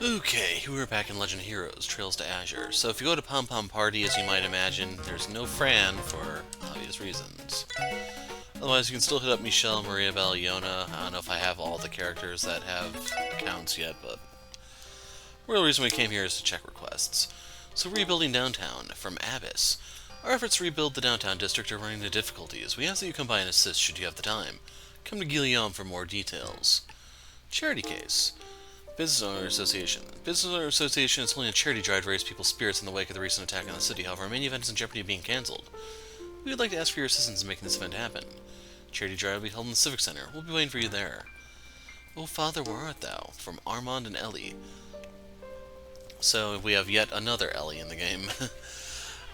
Okay, we're back in Legend of Heroes, Trails to Azure. So if you go to Pom Pom Party, as you might imagine, there's no Fran for obvious reasons. Otherwise, you can still hit up Michelle, Maria Bell, Yona. I don't know if I have all the characters that have accounts yet, but the real reason we came here is to check requests. So rebuilding downtown, from Abyss. Our efforts to rebuild the downtown district are running into difficulties. We ask that you come by and assist should you have the time. Come to Guillaume for more details. Charity case. Business Owner Association. Business Owner Association is holding a charity drive to raise people's spirits in the wake of the recent attack on the city. However, our main event is in jeopardy of being cancelled. We would like to ask for your assistance in making this event happen. Charity drive will be held in the Civic Center. We'll be waiting for you there. Oh, Father, where art thou? From Armand and Ellie. So, we have yet another Ellie in the game.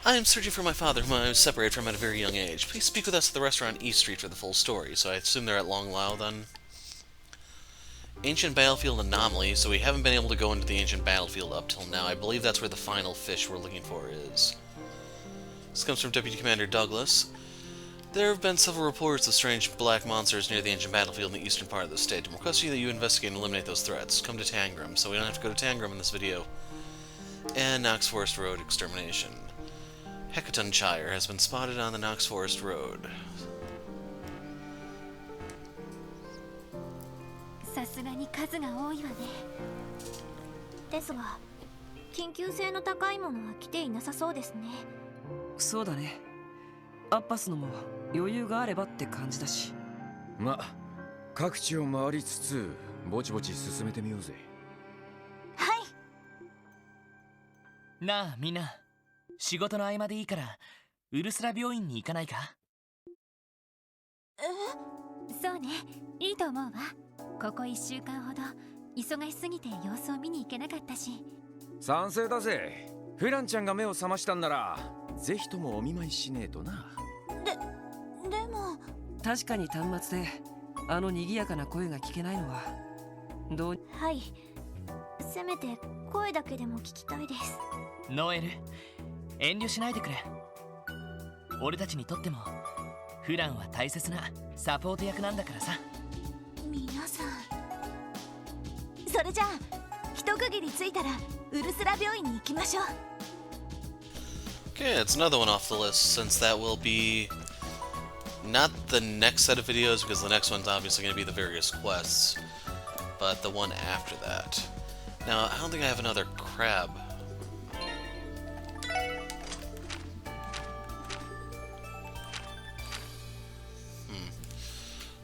I am searching for my father, whom I was separated from at a very young age. Please speak with us at the restaurant East Street for the full story. So I assume they're at Long Lao, then? Ancient Battlefield Anomaly, so we haven't been able to go into the Ancient Battlefield up till now. I believe that's where the final fish we're looking for is. This comes from Deputy Commander Douglas. There have been several reports of strange black monsters near the Ancient Battlefield in the eastern part of the state. I'm requesting that you investigate and eliminate those threats. Come to Tangram, so we don't have to go to Tangram in this video. And Knox Forest Road Extermination. Hecatonshire has been spotted on the Knox Forest Road. さすがに数が多いわね。ですが、緊急性の高いものは来ていなさそうですね。そうだね。アッパスのも余裕があればって感じだし。ま、各地を回りつつぼちぼち進めてみようぜ。はい。なあみんな、仕事の合間でいいからウルスラ病院に行かないか？そうね、いいと思うわ。ここ1週間ほど忙しすぎて様子を見に行けなかったし。賛成だぜ。フランちゃんが目を覚ましたんならぜひともお見舞いしねえとな。でも確かに端末であの賑やかな声が聞けないのはどう。はい、せめて声だけでも聞きたいです。ノエル、遠慮しないでくれ。俺たちにとってもフランは大切なサポート役なんだからさ。皆さん、それじゃあ一区切りついたらウルスラ病院に行きましょう。Okay, it's another one off the list, since that will be not the next set of videos, because the next one's obviously going to be the various quests, but the one after that. Now, I don't think I have another crab.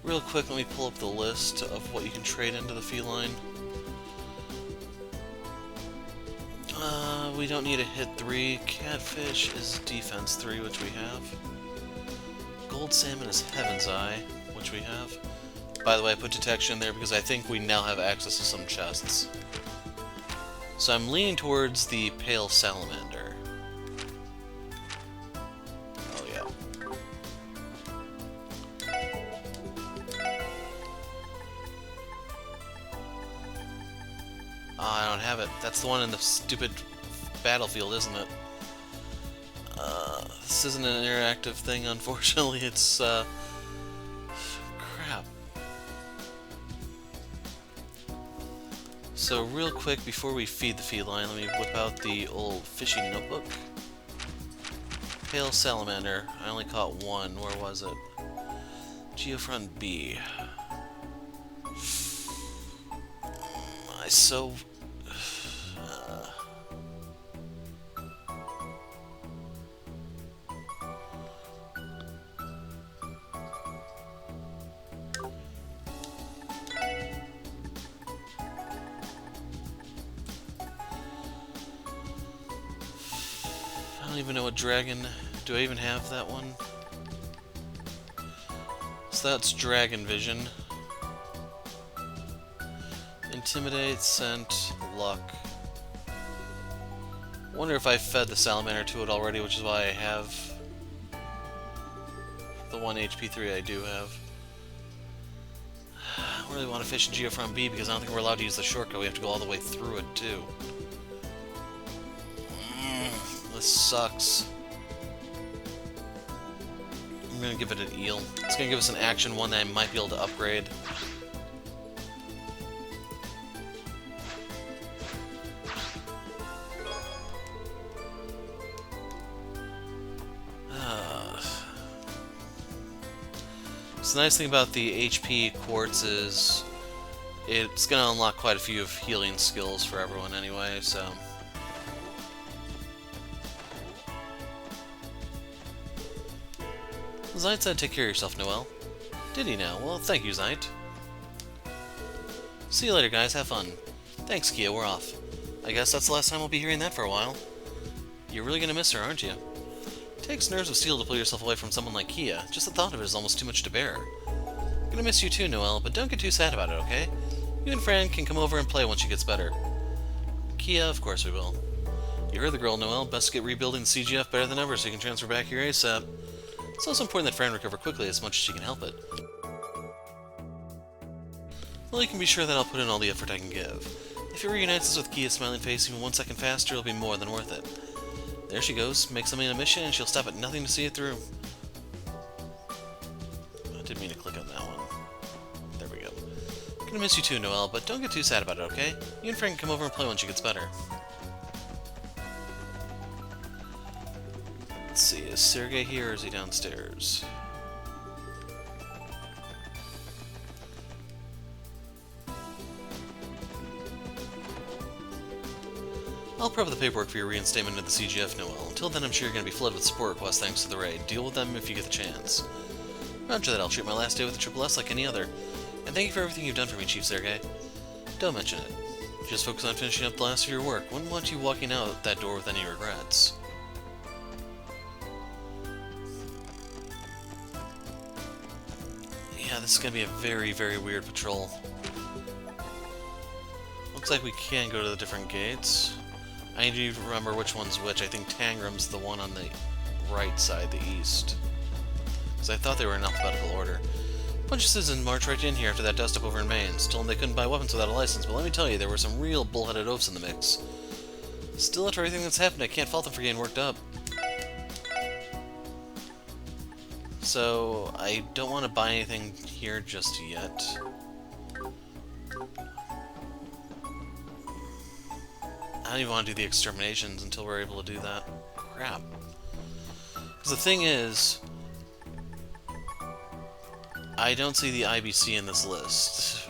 Real quick, let me pull up the list of what you can trade into the feline. We don't need a hit 3. Catfish is defense 3, which we have. Gold salmon is Heaven's Eye, which we have. By the way, I put detection there because I think we now have access to some chests. So I'm leaning towards the pale salamander. Oh yeah. Oh, I don't have it. That's the one in the stupid battlefield, isn't it? This isn't an interactive thing, unfortunately. It's, crap. So, real quick, before we feed the feline, let me whip out the old fishing notebook. Pale salamander. I only caught one. Where was it? Geofront B. I so... I don't even know what dragon... Do I even have that one? So that's Dragon Vision. Intimidate, Scent, Luck. Wonder if I fed the salamander to it already, which is why I have the 1 HP 3 I do have. I don't really want to fish in Geofront B because I don't think we're allowed to use the shortcut. We have to go all the way through it too. This sucks. I'm gonna give it an eel. It's gonna give us an action one that I might be able to upgrade. So the nice thing about the HP quartz is it's going to unlock quite a few of healing skills for everyone anyway, so... Zeit said take care of yourself, Noelle. Did he now? Well, thank you, Zeit. See you later, guys. Have fun. Thanks, Kia. We're off. I guess that's the last time we'll be hearing that for a while. You're really gonna miss her, aren't you? It takes nerves of steel to pull yourself away from someone like Kia. Just the thought of it is almost too much to bear. Gonna miss you too, Noelle, but don't get too sad about it, okay? You and Fran can come over and play once she gets better. Kia, of course we will. You heard the girl, Noelle. Best get rebuilding the CGF better than ever so you can transfer back here ASAP. It's also important that Fran recover quickly as much as she can help it. Well, you can be sure that I'll put in all the effort I can give. If it reunites us with Kia's smiling face even 1 second faster, it'll be more than worth it. There she goes. Make something a mission and she'll stop at nothing to see it through. I didn't mean to click on that one. There we go. Gonna miss you too, Noelle, but don't get too sad about it, okay? You and Fran can come over and play when she gets better. Let's see, is Sergei here or is he downstairs? I'll prep the paperwork for your reinstatement into the CGF, Noelle. Until then, I'm sure you're going to be flooded with support requests thanks to the raid. Deal with them if you get the chance. Roger that, I'll treat my last day with the Triple S like any other. And thank you for everything you've done for me, Chief Sergei. Don't mention it. Just focus on finishing up the last of your work. Wouldn't want you walking out that door with any regrets. Yeah, this is going to be a very, very weird patrol. Looks like we can go to the different gates. I need to remember which one's which. I think Tangram's the one on the right side, the east. Because I thought they were in alphabetical order. A bunch of citizens marched right in here after that dust-up over in Mainz. Told them they couldn't buy weapons without a license, but let me tell you, there were some real bullheaded oafs in the mix. Still, after everything that's happened, I can't fault them for getting worked up. So, I don't want to buy anything here just yet. I don't even want to do the exterminations until we're able to do that. Crap. Because the thing is, I don't see the IBC in this list.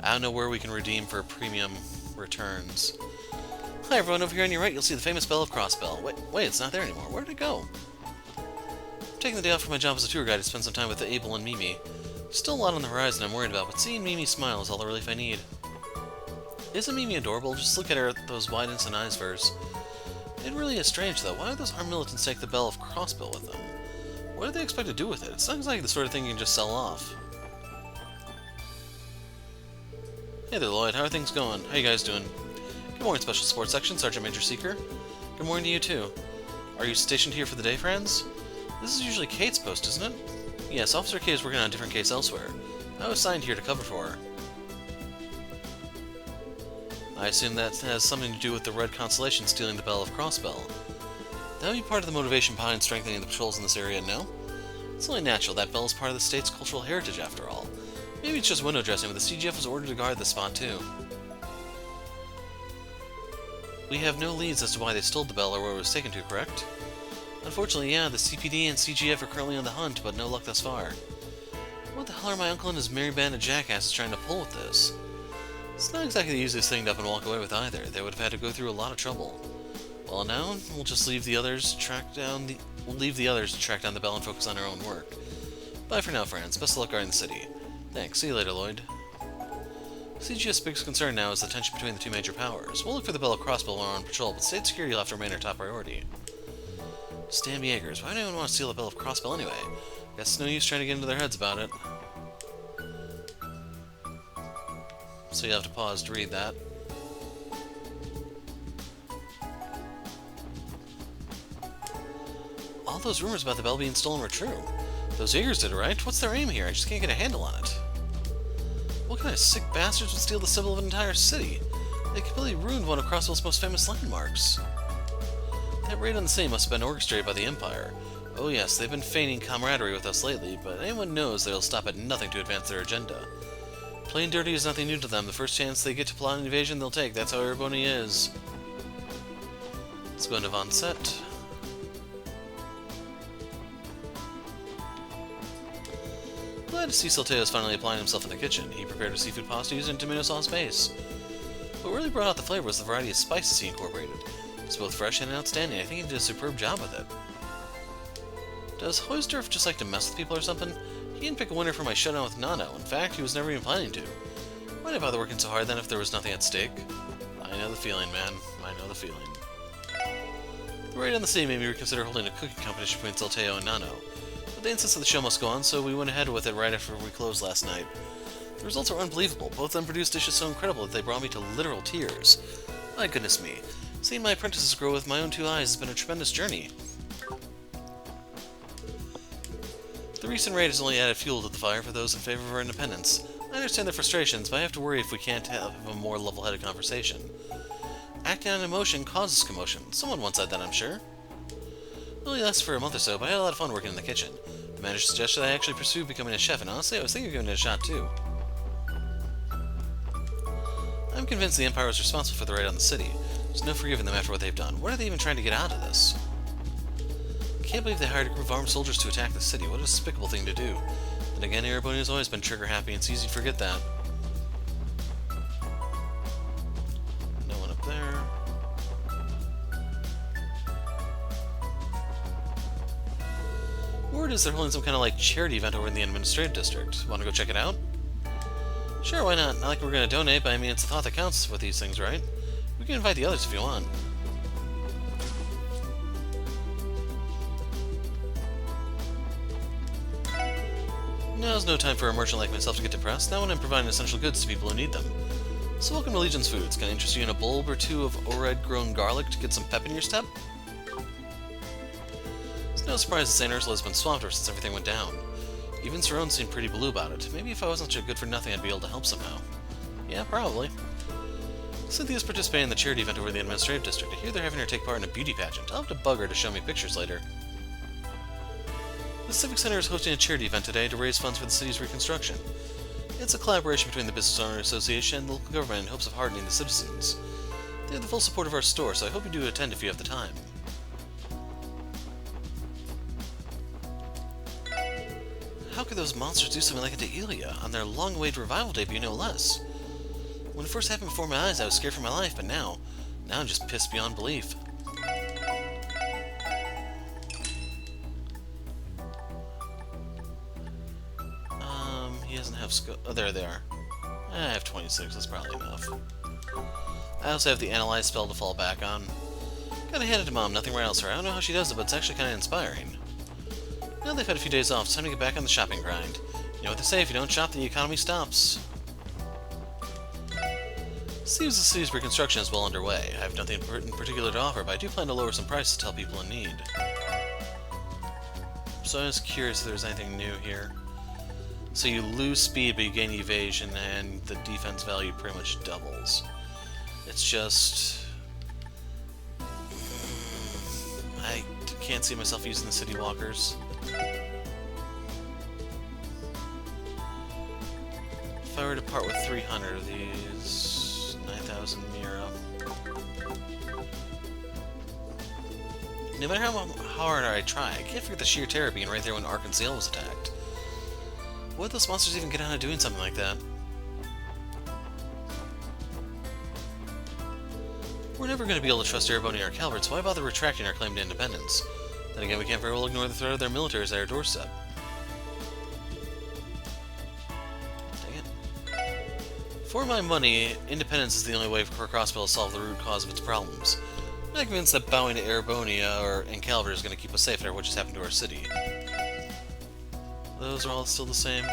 I don't know where we can redeem for premium returns. Hi everyone, over here on your right you'll see the famous Bell of Crossbell. Wait, it's not there anymore. Where did it go? I'm taking the day off from my job as a tour guide to spend some time with Abel and Mimi. Still a lot on the horizon I'm worried about, but seeing Mimi smile is all the relief I need. Isn't Mimi adorable? Just look at her, those wide innocent eyes of hers. It really is strange, though. Why would those armed militants take the Bell of Crossbell with them? What do they expect to do with it? It sounds like the sort of thing you can just sell off. Hey there, Lloyd. How are things going? How you guys doing? Good morning, Special Support Section, Sergeant Major Seeker. Good morning to you, too. Are you stationed here for the day, friends? This is usually Kate's post, isn't it? Yes, Officer K is working on a different case elsewhere. I was assigned here to cover for her. I assume that has something to do with the Red Constellation stealing the Bell of Crossbell. That would be part of the motivation behind strengthening the patrols in this area, no? It's only natural. That bell is part of the state's cultural heritage, after all. Maybe it's just window dressing, but the CGF was ordered to guard this spot, too. We have no leads as to why they stole the bell or where it was taken to, correct? Unfortunately, yeah, the CPD and CGF are currently on the hunt, but no luck thus far. What the hell are my uncle and his merry band of jackasses trying to pull with this? It's not exactly the easiest thing to up and walk away with either. They would have had to go through a lot of trouble. Well, now we'll just leave the others to track down the bell and focus on our own work. Bye for now, friends. Best of luck guarding the city. Thanks. See you later, Lloyd. CGS's biggest concern now is the tension between the two major powers. We'll look for the Bell of Crossbell when we're on patrol, but state security will have to remain our top priority. Stan Yeagers. Why do anyone want to steal the Bell of Crossbell anyway? Guess no use trying to get into their heads about it. So you have to pause to read that. All those rumors about the bell being stolen were true. Those Yeagers did it, right? What's their aim here? I just can't get a handle on it. What kind of sick bastards would steal the symbol of an entire city? They completely ruined one of Crossbell's most famous landmarks. That raid on the city must have been orchestrated by the Empire. Oh yes, they've been feigning camaraderie with us lately, but anyone knows they'll stop at nothing to advance their agenda. Plain dirty is nothing new to them. The first chance they get to plot an invasion, they'll take. That's how everybody is. Let's go into Von Set. glad to see Salteo is finally applying himself in the kitchen. He prepared a seafood pasta using tomato sauce base. What really brought out the flavor was the variety of spices he incorporated. It's both fresh and outstanding. I think he did a superb job with it. Does Hoysdorf just like to mess with people or something? He didn't pick a winner for my showdown with Nano. In fact, he was never even planning to. Why'd I bother working so hard then if there was nothing at stake? I know the feeling, man. I know the feeling. The raid on the city made me reconsider holding a cooking competition between Salteo and Nano. But they insisted the show must go on, so we went ahead with it right after we closed last night. The results are unbelievable. Both of them produced dishes so incredible that they brought me to literal tears. My goodness me. Seeing my apprentices grow with my own two eyes has been a tremendous journey. The recent raid has only added fuel to the fire for those in favor of our independence. I understand their frustrations, but I have to worry if we can't have a more level-headed conversation. Acting on emotion causes commotion. Someone once said that, I'm sure. It only lasted for a month or so, but I had a lot of fun working in the kitchen. The manager suggested I actually pursue becoming a chef, and honestly, I was thinking of giving it a shot too. I'm convinced the Empire was responsible for the raid on the city. There's no forgiving them after what they've done. What are they even trying to get out of this? I can't believe they hired a group of armed soldiers to attack the city. What a despicable thing to do. Then again, Erebony has always been trigger-happy, and it's easy to forget that. No one up there. Word is they're holding some kind of like charity event over in the administrative district. Want to go check it out? Sure, why not? Not like we're going to donate, but I mean, it's the thought that counts with these things, right? We can invite the others if you want. Now's no time for a merchant like myself to get depressed. Now when I'm providing essential goods to people who need them. So welcome to Legion's Foods. Can I interest you in a bulb or two of Ored-grown garlic to get some pep in your step? It's no surprise that St. Ursula's been swamped ever since everything went down. Even Cerrone seemed pretty blue about it. Maybe if I wasn't such a good-for-nothing I'd be able to help somehow. Yeah, probably. Cynthia's participating in the charity event over the administrative district. I hear they're having her take part in a beauty pageant. I'll have to bug her to show me pictures later. The Civic Center is hosting a charity event today to raise funds for the city's reconstruction. It's a collaboration between the Business Owner Association and the local government in hopes of hardening the citizens. They have the full support of our store, so I hope you do attend if you have the time. How could those monsters do something like it to Elia, on their long-awaited revival debut no less? When it first happened before my eyes, I was scared for my life, but now I'm just pissed beyond belief. He doesn't have scope. Oh, there they are. I have 26, that's probably enough. I also have the Analyze spell to fall back on. Gotta hand it to Mom, nothing rattles her. I don't know how she does it, but it's actually kinda inspiring. Now they've had a few days off, it's time to get back on the shopping grind. You know what they say, if you don't shop, the economy stops. Seems the city's reconstruction is well underway. I have nothing in particular to offer, but I do plan to lower some prices to help people in need. So I was curious if there's anything new here. So you lose speed, but you gain evasion, and the defense value pretty much doubles. It's just... I can't see myself using the City Walkers. If I were to part with 300 of these, 9,000 Mira. No matter how hard I try, I can't forget the sheer terror being right there when Arkansas was attacked. What did those monsters even get out of doing something like that? We're never going to be able to trust Erebony or Calvert, so why bother retracting our claim to independence? Then again, we can't very well ignore the threat of their militaries at our doorstep. Dang it. For my money, independence is the only way for Crossbell to solve the root cause of its problems. I'm not convinced that bowing to Erebonia and Calvert is going to keep us safe after what just happened to our city. Those are all still the same.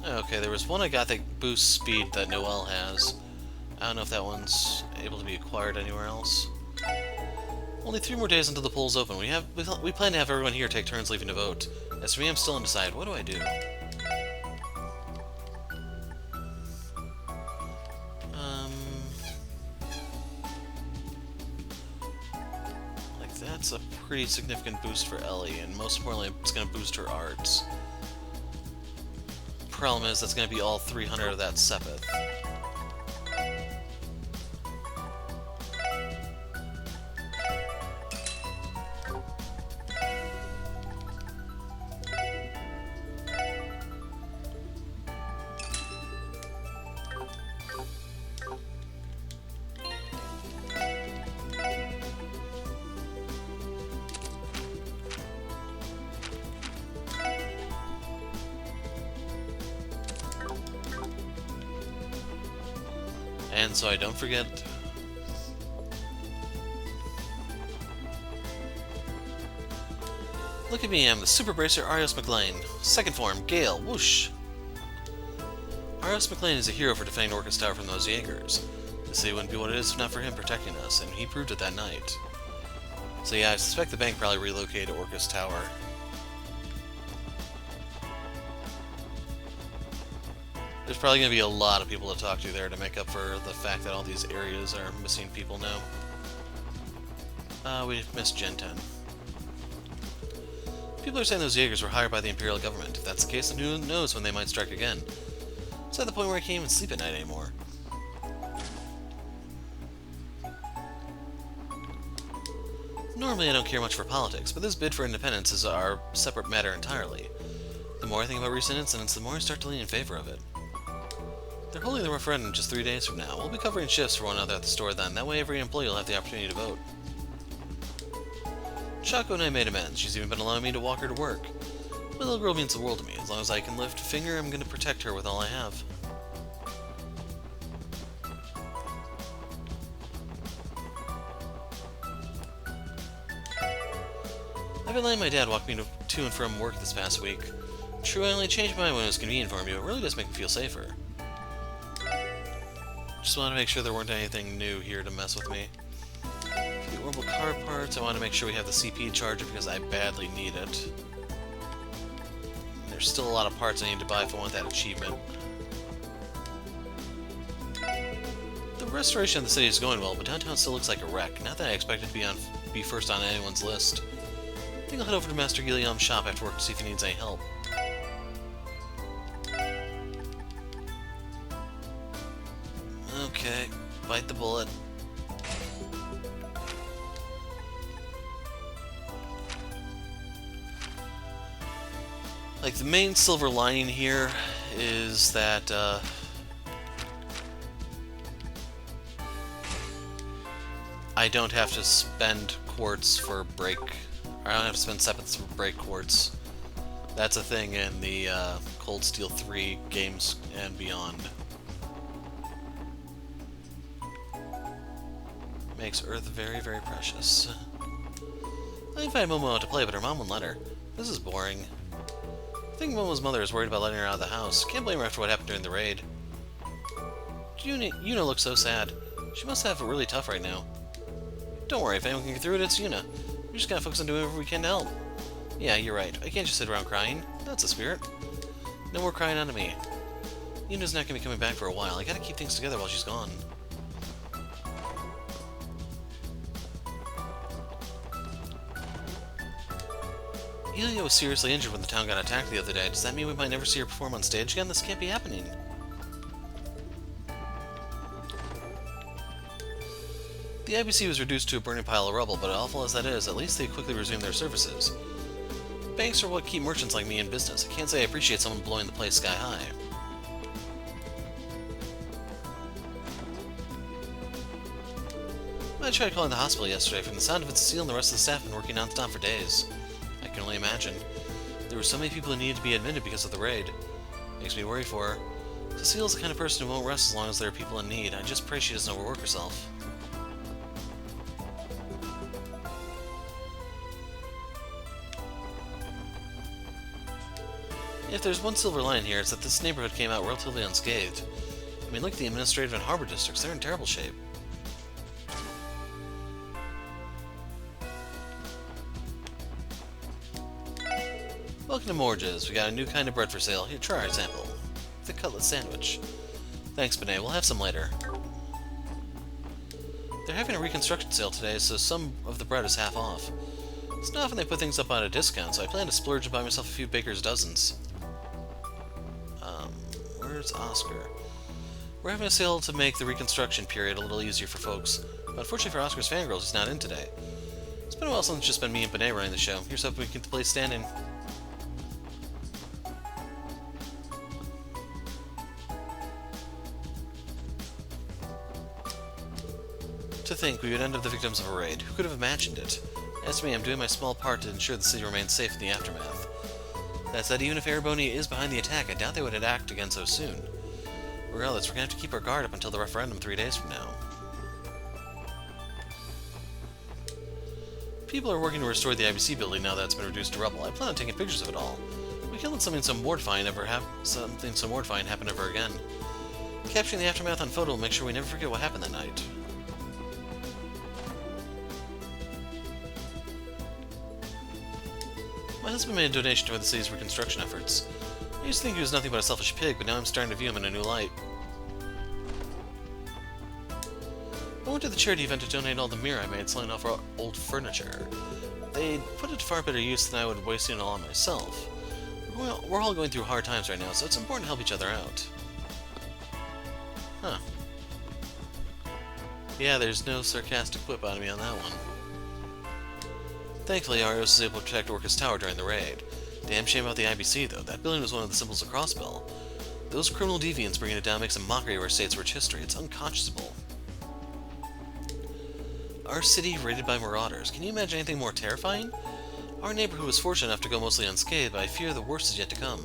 Okay, there was one I got that boosts speed that Noelle has. I don't know if that one's able to be acquired anywhere else. Only 3 more days until the polls open. We plan to have everyone here take turns leaving to vote. As for me, I'm still undecided. What do I do? Like that's a pretty significant boost for Ellie, and most importantly, it's going to boost her arts. Problem is, that's going to be all 300 of that Sepith. And so I don't forget... Look at me, I'm the Super Bracer Arios McLean. Second form, Gale, whoosh! Arios McLean is a hero for defending Orcus Tower from those Jaegers. The city wouldn't be what it is if not for him protecting us, and he proved it that night. So yeah, I suspect the bank probably relocated to Orcus Tower. There's probably going to be a lot of people to talk to there to make up for the fact that all these areas are missing people now. We missed Gen 10. People are saying those Jaegers were hired by the Imperial government. If that's the case, then who knows when they might strike again. It's at the point where I can't even sleep at night anymore. Normally I don't care much for politics, but this bid for independence is our separate matter entirely. The more I think about recent incidents, the more I start to lean in favor of it. They're holding the referendum just 3 days from now. We'll be covering shifts for one another at the store then. That way every employee will have the opportunity to vote. Choco and I made amends. She's even been allowing me to walk her to work. My little girl means the world to me. As long as I can lift a finger, I'm going to protect her with all I have. I've been letting my dad walk me to and from work this past week. True, I only changed my mind when it was convenient for me, but it really does make me feel safer. Just wanted to make sure there weren't anything new here to mess with me. For the orbital car parts, I want to make sure we have the CP charger because I badly need it. And there's still a lot of parts I need to buy if I want that achievement. The restoration of the city is going well, but downtown still looks like a wreck. Not that I expected to be first on anyone's list. I think I'll head over to Master Guillaume's shop after work to see if he needs any help. Okay, bite the bullet. Like, the main silver lining here is that, I don't have to spend quartz for break... I don't have to spend sepiths for break quartz. That's a thing in the, Cold Steel 3 games and beyond. Makes Earth very, very precious. I invited Momo out to play, but her mom wouldn't let her. This is boring. I think Momo's mother is worried about letting her out of the house. Can't blame her after what happened during the raid. Yuna looks so sad. She must have it really tough right now. Don't worry, if anyone can get through it, it's Yuna. We just gotta focus on doing whatever we can to help. Yeah, you're right. I can't just sit around crying. That's the spirit. No more crying onto me. Yuna's not gonna be coming back for a while. I gotta keep things together while she's gone. Ilya was seriously injured when the town got attacked the other day. Does that mean we might never see her perform on stage again? This can't be happening. The IBC was reduced to a burning pile of rubble, but awful as that is, at least they quickly resumed their services. Banks are what keep merchants like me in business. I can't say I appreciate someone blowing the place sky high. I tried calling the hospital yesterday. From the sound of it, Cecile and the rest of the staff have been working non-stop for days. I can only imagine. There were so many people who needed to be admitted because of the raid. Makes me worry for her. Cecile's the kind of person who won't rest as long as there are people in need. I just pray she doesn't overwork herself. If there's one silver line here, it's that this neighborhood came out relatively unscathed. I mean, look at the administrative and harbor districts. They're in terrible shape. Welcome to Morge's. We got a new kind of bread for sale. Here, try our sample. The cutlet sandwich. Thanks, Benet. We'll have some later. They're having a reconstruction sale today, so some of the bread is half off. It's not often they put things up on a discount, so I plan to splurge and buy myself a few baker's dozens. Where's Oscar? We're having a sale to make the reconstruction period a little easier for folks, but unfortunately for Oscar's fangirls, he's not in today. It's been a while since it's just been me and Benet running the show. Here's hoping we can keep the place standing. To think we would end up the victims of a raid. Who could have imagined it? As for me, I'm doing my small part to ensure the city remains safe in the aftermath. That said, even if Ereboni is behind the attack, I doubt they would act again so soon. Regardless, we're gonna have to keep our guard up until the referendum 3 days from now. People are working to restore the IBC building now that it's been reduced to rubble. I plan on taking pictures of it all. We can't let something so mortifying happen ever again. Capturing the aftermath on photo will make sure we never forget what happened that night. My husband made a donation toward the city's reconstruction efforts. I used to think he was nothing but a selfish pig, but now I'm starting to view him in a new light. I went to the charity event to donate all the mirror I made selling off our old furniture. They'd put it to far better use than I would wasting it all on myself. We're all going through hard times right now, so it's important to help each other out. Huh. Yeah, there's no sarcastic quip out of me on that one. Thankfully, Arios was able to protect Orca's tower during the raid. Damn shame about the IBC, though. That building was one of the symbols of Crossbell. Those criminal deviants bringing it down makes a mockery of our state's rich history. It's unconscionable. Our city raided by marauders. Can you imagine anything more terrifying? Our neighborhood was fortunate enough to go mostly unscathed, but I fear the worst is yet to come.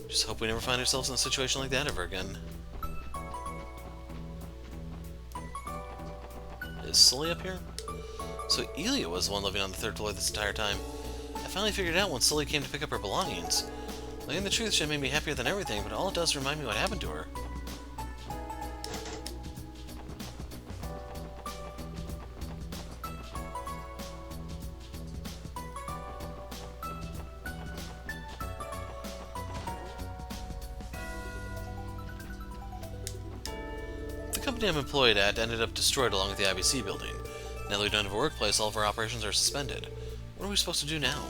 Just hope we never find ourselves in a situation like that ever again. Is Sully up here? So Elia was the one living on the 3rd floor this entire time. I finally figured it out when Sully came to pick up her belongings. Learning the truth should make me happier than everything, but all it does is remind me what happened to her. The company I'm employed at ended up destroyed along with the IBC building. Now that we don't have a workplace, all of our operations are suspended. What are we supposed to do now?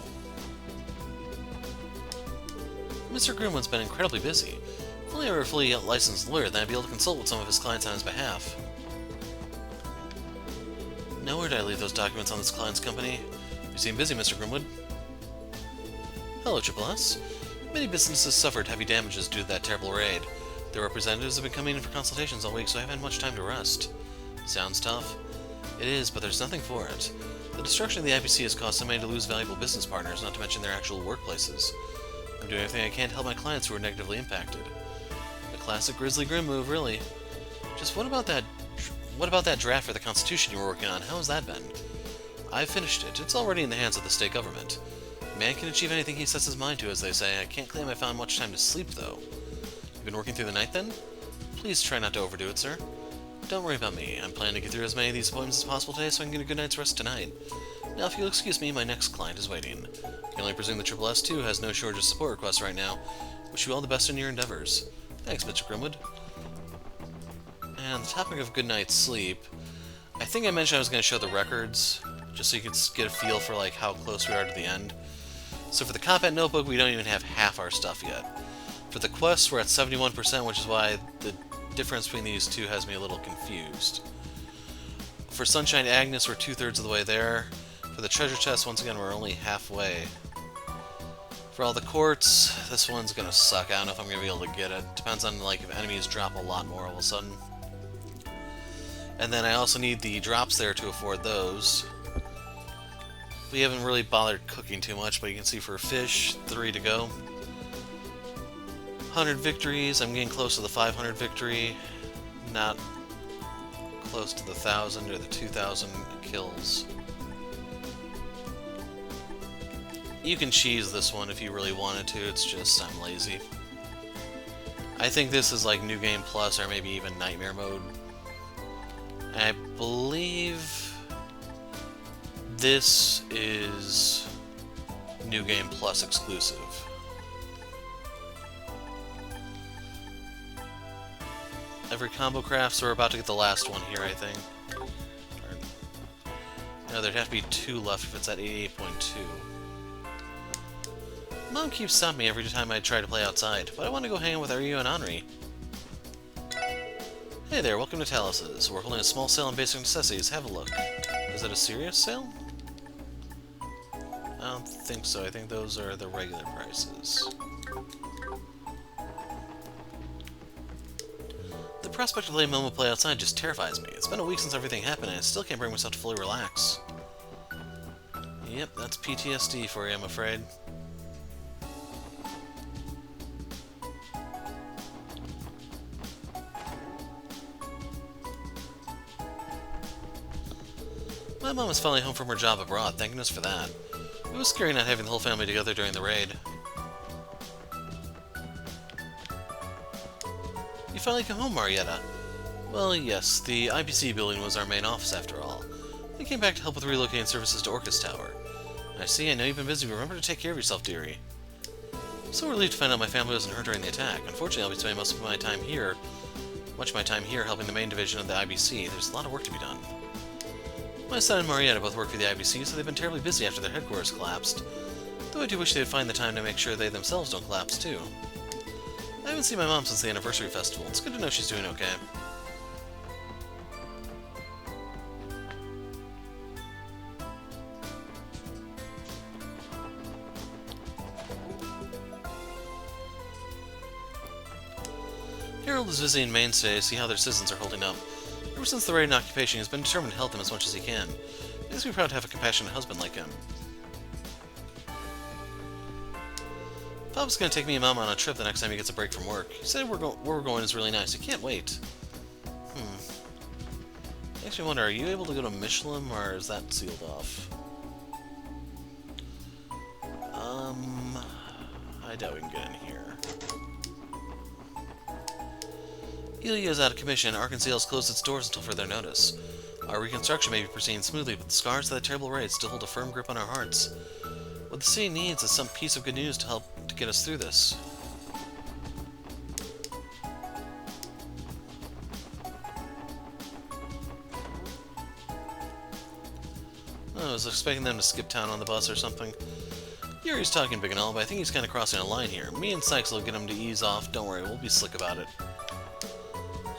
Mr. Grimwood's been incredibly busy. If only I were a fully licensed lawyer, then I'd be able to consult with some of his clients on his behalf. Now where did I leave those documents on this client's company? You seem busy, Mr. Grimwood. Hello, Triple S. Many businesses suffered heavy damages due to that terrible raid. Their representatives have been coming in for consultations all week, so I haven't had much time to rest. Sounds tough. It is, but there's nothing for it. The destruction of the IPC has caused so many to lose valuable business partners, not to mention their actual workplaces. I'm doing everything I can to help my clients who are negatively impacted. A classic Grizzly Grim move, really. Just what about that draft for the Constitution you were working on? How has that been? I've finished it. It's already in the hands of the state government. Man can achieve anything he sets his mind to, as they say. I can't claim I found much time to sleep, though. You've been working through the night, then? Please try not to overdo it, sir. Don't worry about me. I'm planning to get through as many of these appointments as possible today so I can get a good night's rest tonight. Now, if you'll excuse me, my next client is waiting. I can only presume the Triple S2 has no shortage of support requests right now. Wish you all the best in your endeavors. Thanks, Mr. Grimwood. And on the topic of good night's sleep, I think I mentioned I was going to show the records, just so you could get a feel for like how close we are to the end. So for the Combat Notebook, we don't even have half our stuff yet. For the quests, we're at 71%, which is why the difference between these two has me a little confused. For Sunshine Agnes, we're 2/3 of the way there. For the treasure chest, once again, we're only halfway. For all the courts, this one's gonna suck. I don't know if I'm gonna be able to get it. Depends on like if enemies drop a lot more all of a sudden. And then I also need the drops there to afford those. We haven't really bothered cooking too much, but you can see for fish, 3 to go. 100 victories, I'm getting close to the 500 victory, not close to the 1,000 or the 2,000 kills. You can cheese this one if you really wanted to, it's just I'm lazy. I think this is like New Game Plus or maybe even Nightmare Mode. And I believe this is New Game Plus exclusive. Every combo craft, so we're about to get the last one here, I think. No, there'd have to be 2 left if it's at 88.2. Mom keeps stopping me every time I try to play outside, but I want to go hang out with Ryu and Henri. Hey there, welcome to Talus's. We're holding a small sale on basic necessities. Have a look. Is that a serious sale? I don't think so. I think those are the regular prices. The prospect of letting Momo play outside just terrifies me. It's been a week since everything happened, and I still can't bring myself to fully relax. Yep, that's PTSD for you, I'm afraid. My mom is finally home from her job abroad, thank goodness for that. It was scary not having the whole family together during the raid. You finally come home, Marietta. Well, yes, the IPC building was our main office after all. I came back to help with relocating services to Orcus Tower. I know you've been busy, but remember to take care of yourself, dearie. I'm so relieved to find out my family wasn't hurt during the attack. Unfortunately, I'll be spending much of my time here helping the main division of the IBC. There's a lot of work to be done. My son and Marietta both work for the IBC, so they've been terribly busy after their headquarters collapsed. Though I do wish they'd find the time to make sure they themselves don't collapse, too. I haven't seen my mom since the anniversary festival. It's good to know she's doing okay. Harold is visiting Mainstay to see how their citizens are holding up. Ever since the raid and occupation, he's been determined to help them as much as he can. He makes me proud to have a compassionate husband like him. Papa's gonna take me and Mama on a trip the next time he gets a break from work. He said where we're going is really nice. He can't wait. Makes me wonder, are you able to go to Michelin, or is that sealed off? I doubt we can get in here. Elia is out of commission. Arkansas has closed its doors until further notice. Our reconstruction may be proceeding smoothly, but the scars of that terrible raid still hold a firm grip on our hearts. What the city needs is some piece of good news to help to get us through this. I was expecting them to skip town on the bus or something. Yuri's talking big and all, but I think he's kind of crossing a line here. Me and Sykes will get him to ease off. Don't worry, we'll be slick about it.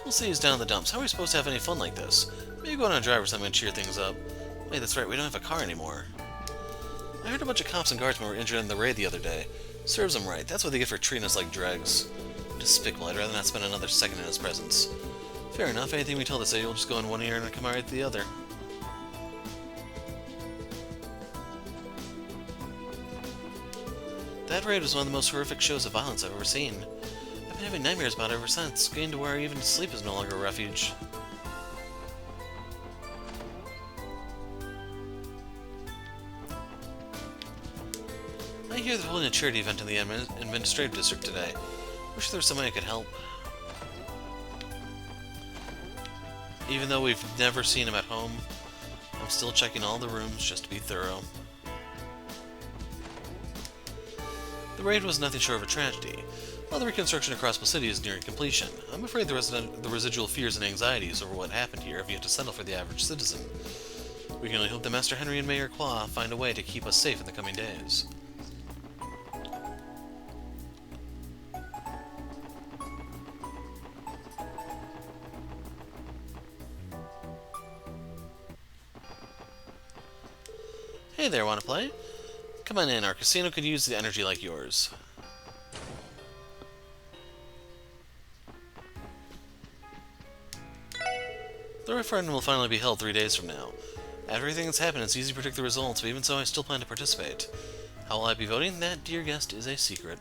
We'll see he's down in the dumps. How are we supposed to have any fun like this? Maybe go on a drive or something and cheer things up. Wait, that's right, we don't have a car anymore. I heard a bunch of cops and guardsmen were injured in the raid the other day. Serves them right. That's what they get for treating us like dregs. Despicable. I'd rather not spend another second in his presence. Fair enough. Anything we tell the city will just go in one ear and come out at the other. That raid was one of the most horrific shows of violence I've ever seen. I've been having nightmares about it ever since, getting to where even sleep is no longer a refuge. I hear they're holding a charity event in the administrative district today. Wish there was someone I could help. Even though we've never seen him at home, I'm still checking all the rooms just to be thorough. The raid was nothing short of a tragedy. While the reconstruction of Crossbell City is nearing completion, I'm afraid the residual fears and anxieties over what happened here have yet to settle for the average citizen. We can only hope that Master Henry and Mayor Qua find a way to keep us safe in the coming days. Hey there, wanna play? Come on in, our casino could use the energy like yours. The referendum will finally be held 3 days from now. After everything that's happened, it's easy to predict the results, but even so, I still plan to participate. How will I be voting? That, dear guest, is a secret.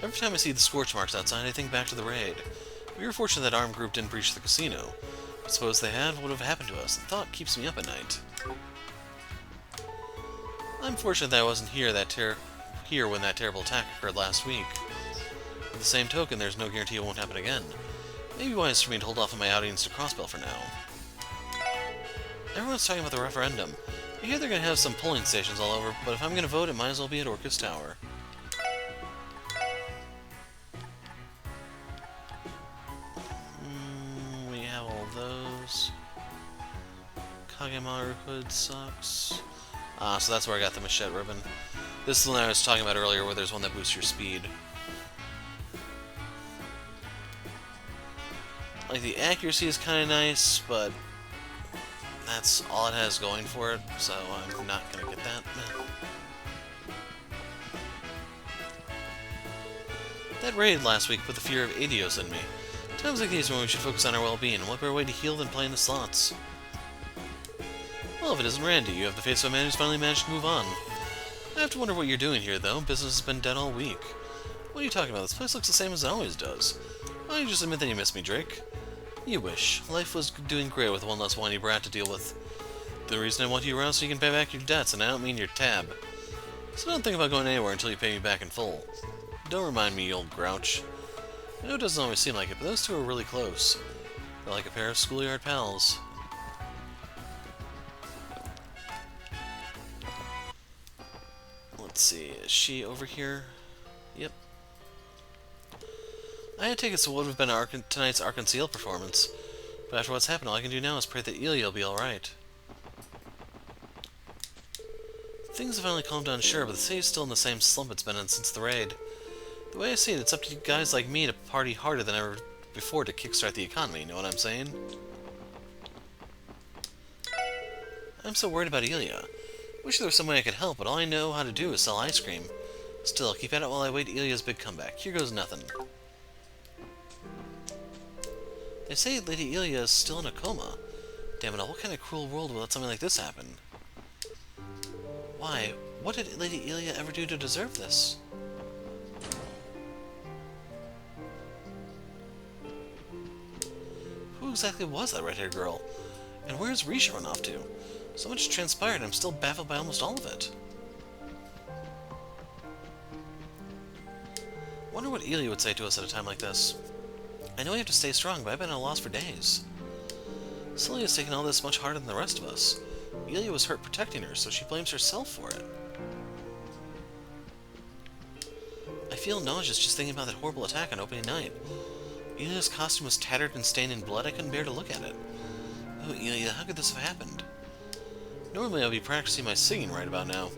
Every time I see the scorch marks outside, I think back to the raid. We were fortunate that armed group didn't breach the casino. But suppose they had, what would have happened to us? The thought keeps me up at night. I'm fortunate that I wasn't here when that terrible attack occurred last week. With the same token, there's no guarantee it won't happen again. Maybe wise for me to hold off on my outings to Crossbell for now. Everyone's talking about the referendum. I hear they're going to have some polling stations all over, but if I'm going to vote, it might as well be at Orcus Tower. We have all those. Kagemaru hood sucks. So that's where I got the machete ribbon. This is the one I was talking about earlier, where there's one that boosts your speed. Like, the accuracy is kind of nice, but that's all it has going for it, so I'm not gonna get that. That raid last week put the fear of Adios in me. Times like these when we should focus on our well-being, and what better way to heal than playing the slots? Well, if it isn't Randy, you have the face of a man who's finally managed to move on. I have to wonder what you're doing here, though. Business has been dead all week. What are you talking about? This place looks the same as it always does. Why don't you just admit that you miss me, Drake? You wish. Life was doing great with one less whiny brat to deal with. The reason I want you around so you can pay back your debts, and I don't mean your tab. So don't think about going anywhere until you pay me back in full. Don't remind me, you old grouch. I know it doesn't always seem like it, but those two are really close. They're like a pair of schoolyard pals. Let's see, is she over here? Yep. I had tickets to what would have been tonight's Arc-en-Ciel performance, but after what's happened, all I can do now is pray that Ilya will be alright. Things have finally calmed down, sure, but the city's still in the same slump it's been in since the raid. The way I see it, it's up to you guys like me to party harder than ever before to kickstart the economy, you know what I'm saying? I'm so worried about Ilya. Wish there was some way I could help, but all I know how to do is sell ice cream. Still, keep at it while I wait Ilya's big comeback. Here goes nothing. They say Lady Ilya is still in a coma. Damn it all, what kind of cruel world will let something like this happen? Why? What did Lady Ilya ever do to deserve this? Who exactly was that red-haired girl? And where's Risha run off to? So much transpired, I'm still baffled by almost all of it. Wonder what Ilya would say to us at a time like this. I know we have to stay strong, but I've been at a loss for days. Celia's taken all this much harder than the rest of us. Ilya was hurt protecting her, so she blames herself for it. I feel nauseous just thinking about that horrible attack on opening night. Ilya's costume was tattered and stained in blood. I couldn't bear to look at it. Oh, Ilya, how could this have happened? Normally I'll be practicing my singing right about now,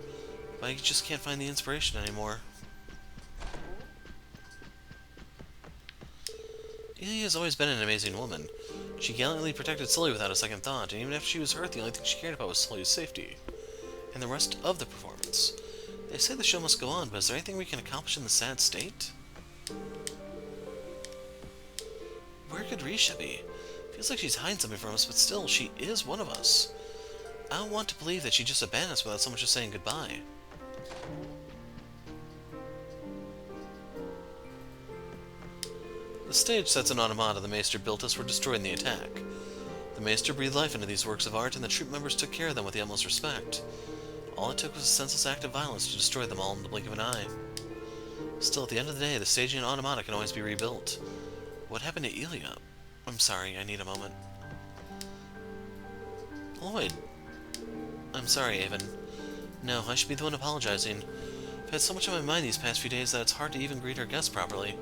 but I just can't find the inspiration anymore. Ilya has always been an amazing woman. She gallantly protected Sully without a second thought, and even after she was hurt, the only thing she cared about was Sully's safety. And the rest of the performance. They say the show must go on, but is there anything we can accomplish in the sad state? Where could Risha be? Feels like she's hiding something from us, but still, she is one of us. I don't want to believe that she just abandoned us without so much as saying goodbye. The stage sets and automata the Maester built us were destroyed in the attack. The Maester breathed life into these works of art, and the troop members took care of them with the utmost respect. All it took was a senseless act of violence to destroy them all in the blink of an eye. Still, at the end of the day, the staging and automata can always be rebuilt. What happened to Ilya? I'm sorry, I need a moment. Lloyd. I'm sorry, Avon. No, I should be the one apologizing. I've had so much on my mind these past few days that it's hard to even greet our guests properly.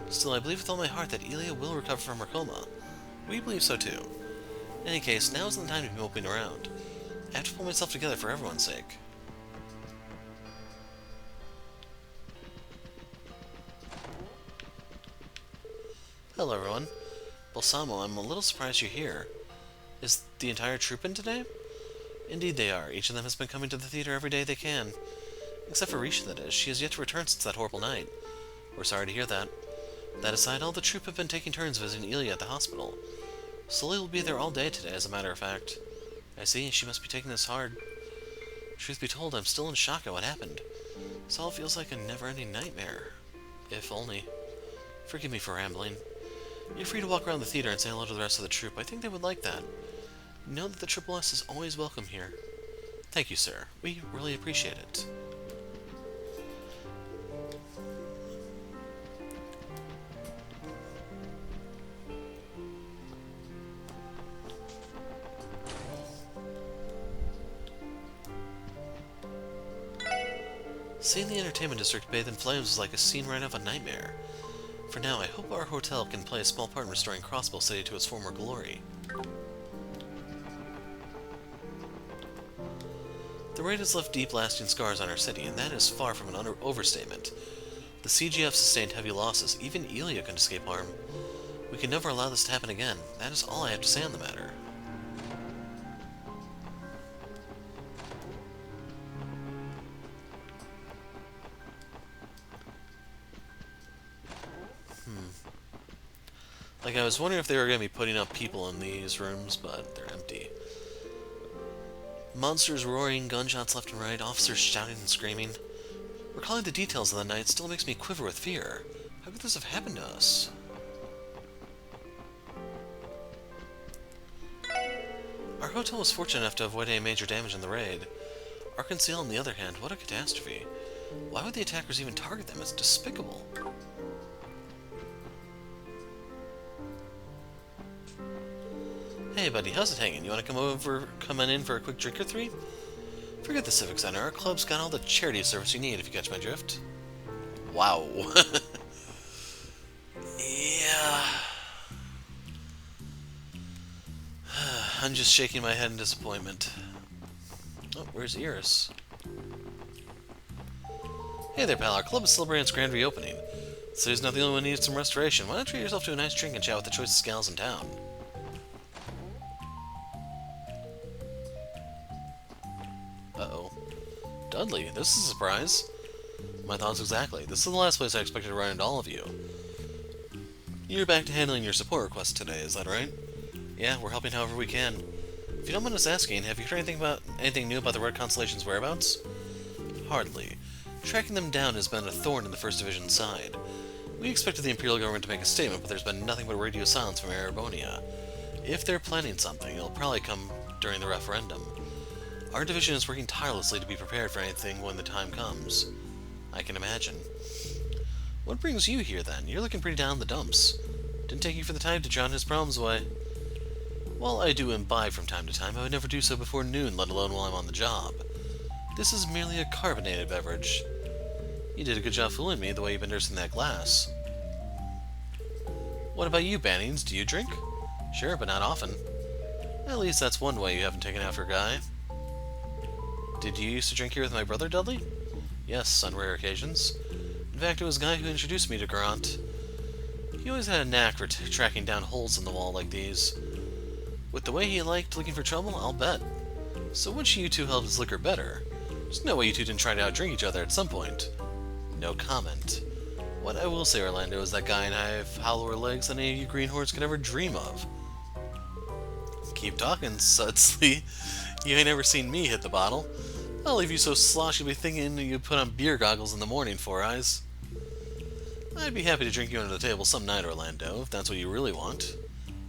Still, I believe with all my heart that Ilya will recover from her coma. We believe so too. In any case, now isn't the time to be moping around. I have to pull myself together for everyone's sake. Hello everyone. Balsamo, I'm a little surprised you're here. Is the entire troop in today? Indeed they are. Each of them has been coming to the theater every day they can. Except for Risha, that is. She has yet to return since that horrible night. We're sorry to hear that. That aside, all the troop have been taking turns visiting Ilya at the hospital. Sully will be there all day today, as a matter of fact. I see, she must be taking this hard. Truth be told, I'm still in shock at what happened. This all feels like a never-ending nightmare. If only. Forgive me for rambling. You're free to walk around the theater and say hello to the rest of the troop. I think they would like that. Know that the Triple S is always welcome here. Thank you, sir. We really appreciate it. Seeing the entertainment district bathed in flames is like a scene right out of a nightmare. For now, I hope our hotel can play a small part in restoring Crossbell City to its former glory. The raid has left deep, lasting scars on our city, and that is far from an overstatement. The CGF sustained heavy losses. Even Ilya couldn't escape harm. We can never allow this to happen again. That is all I have to say on the matter. Like, I was wondering if they were going to be putting up people in these rooms, but they're empty. Monsters roaring, gunshots left and right, officers shouting and screaming. Recalling the details of the night still makes me quiver with fear. How could this have happened to us? hotel was fortunate enough to avoid any major damage in the raid. Arkansas, on the other hand, what a catastrophe. Why would the attackers even target them? It's despicable. Hey buddy, how's it hanging? You want to come on in for a quick drink or three? Forget the Civic Center, our club's got all the charity service you need, if you catch my drift. Wow. Yeah. I'm just shaking my head in disappointment. Oh, where's Iris? Hey there, pal. Our club is celebrating its grand reopening. The city's not the only one who needs some restoration. Why not treat yourself to a nice drink and chat with the choicest gals in town? Uh-oh. Dudley, this is a surprise. My thoughts exactly. This is the last place I expected to run into all of you. You're back to handling your support requests today, is that right? Yeah, we're helping however we can. If you don't mind us asking, have you heard anything new about the Red Constellation's whereabouts? Hardly. Tracking them down has been a thorn in the First Division's side. We expected the Imperial government to make a statement, but there's been nothing but radio silence from Erebonia. If they're planning something, it'll probably come during the referendum. Our division is working tirelessly to be prepared for anything when the time comes. I can imagine. What brings you here, then? You're looking pretty down in the dumps. Didn't take you for the time to drown his problems away. While I do imbibe from time to time, I would never do so before noon, let alone while I'm on the job. This is merely a carbonated beverage. You did a good job fooling me the way you've been nursing that glass. What about you, Bannings? Do you drink? Sure, but not often. At least that's one way you haven't taken after a guy. Did you used to drink here with my brother, Dudley? Yes, on rare occasions. In fact, it was a guy who introduced me to Grant. He always had a knack for tracking down holes in the wall like these. With the way he liked looking for trouble, I'll bet. So which of you two held his liquor better? There's no way you two didn't try to outdrink each other at some point. No comment. What I will say, Orlando, is that guy and I have hollower legs than any of you greenhorns could ever dream of. Keep talking, Sudsley. You ain't ever seen me hit the bottle. I'll leave you so sloshy you'll be thinking you put on beer goggles in the morning, Four Eyes. I'd be happy to drink you under the table some night, Orlando, if that's what you really want.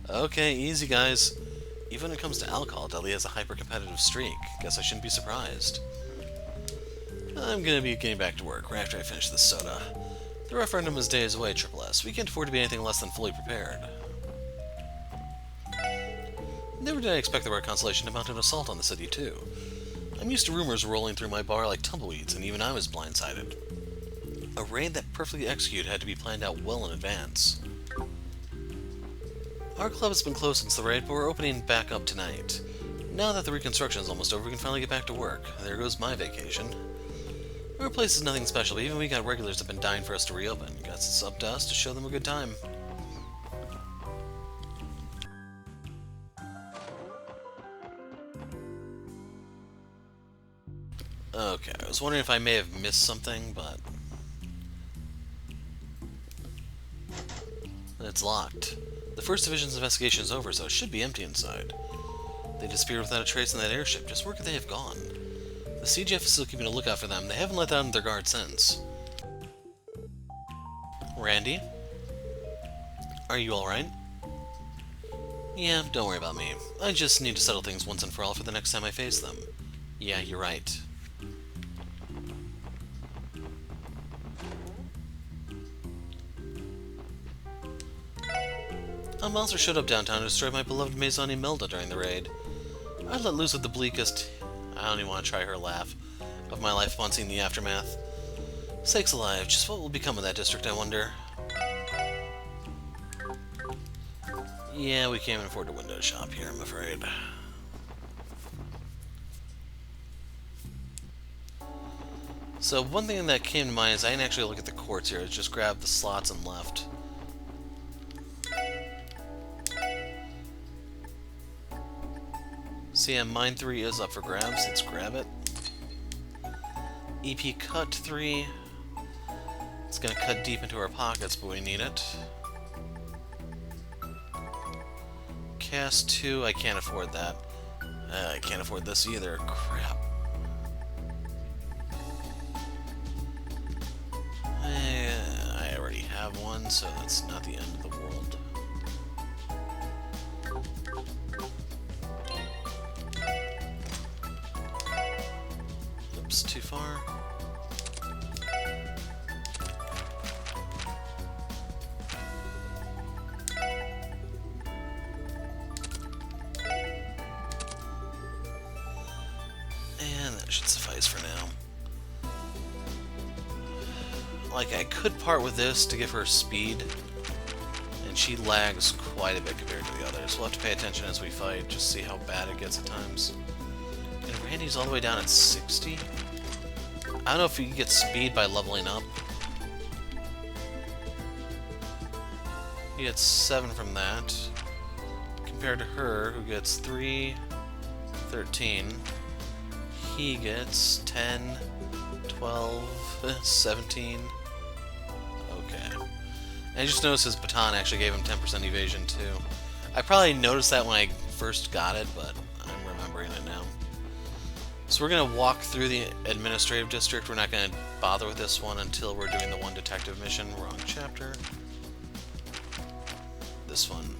Okay, easy guys. Even when it comes to alcohol, Dudley has a hyper-competitive streak. Guess I shouldn't be surprised. I'm gonna be getting back to work right after I finish this soda. The referendum is days away, Triple S. We can't afford to be anything less than fully prepared. Never did I expect the Red Constellation to mount an assault on the city, too. I'm used to rumors rolling through my bar like tumbleweeds, and even I was blindsided. A raid that perfectly executed had to be planned out well in advance. Our club has been closed since the raid, but we're opening back up tonight. Now that the reconstruction is almost over, we can finally get back to work. There goes my vacation. Our place is nothing special, but even we got regulars that have been dying for us to reopen. Guess it's up to us to show them a good time. Okay, I was wondering if I may have missed something, but it's locked. The First Division's investigation is over, so it should be empty inside. They disappeared without a trace in that airship. Just where could they have gone? The CGF is still keeping a lookout for them. They haven't let down their guard since. Randy? Are you alright? Yeah, don't worry about me. I just need to settle things once and for all for the next time I face them. Yeah, you're right. A monster showed up downtown and destroyed my beloved Maison Imelda during the raid. I let loose with the bleakest, I don't even want to try her laugh, of my life upon seeing the aftermath. Sakes alive, just what will become of that district, I wonder? Yeah, we can't afford a window shop here, I'm afraid. So one thing that came to mind is I didn't actually look at the quartz here, I just grabbed the slots and left. So yeah, Mine 3 is up for grabs. Let's grab it. EP Cut 3. It's gonna cut deep into our pockets, but we need it. Cast 2, I can't afford that. I can't afford this either. Crap. I already have one, so that's not the end of the world. Oops, too far. And that should suffice for now. Like, I could part with this to give her speed, and she lags quite a bit compared to the others. We'll have to pay attention as we fight, just see how bad it gets at times. And Randy's all the way down at 60. I don't know if you can get speed by leveling up. He gets 7 from that, compared to her, who gets 3, 13. He gets 10, 12, 17. Okay. And I just noticed his baton actually gave him 10% evasion too. I probably noticed that when I first got it, but I'm remembering it now. So we're going to walk through the administrative district. We're not going to bother with this one until we're doing the one detective mission. Wrong chapter. This one.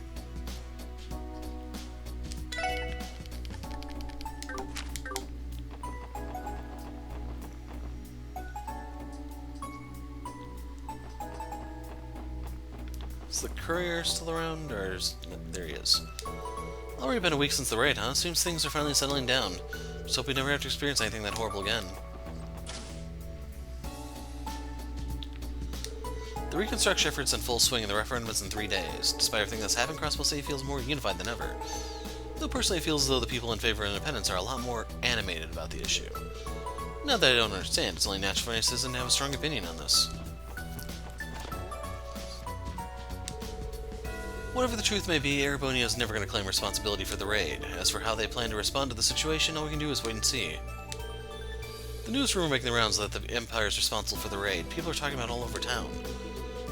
Is the courier still around, or there he is? Already been a week since the raid, huh? Seems things are finally settling down. Just hope we never have to experience anything that horrible again. The reconstruction effort's in full swing and the referendum is in 3 days. Despite everything that's happened, Crossbell City feels more unified than ever. Though personally it feels as though the people in favor of independence are a lot more animated about the issue. Not that I don't understand, it's only natural for any citizen to have a strong opinion on this. Whatever the truth may be, Erebonio is never going to claim responsibility for the raid. As for how they plan to respond to the situation, all we can do is wait and see. The news rumor making the rounds that the Empire is responsible for the raid. People are talking about it all over town.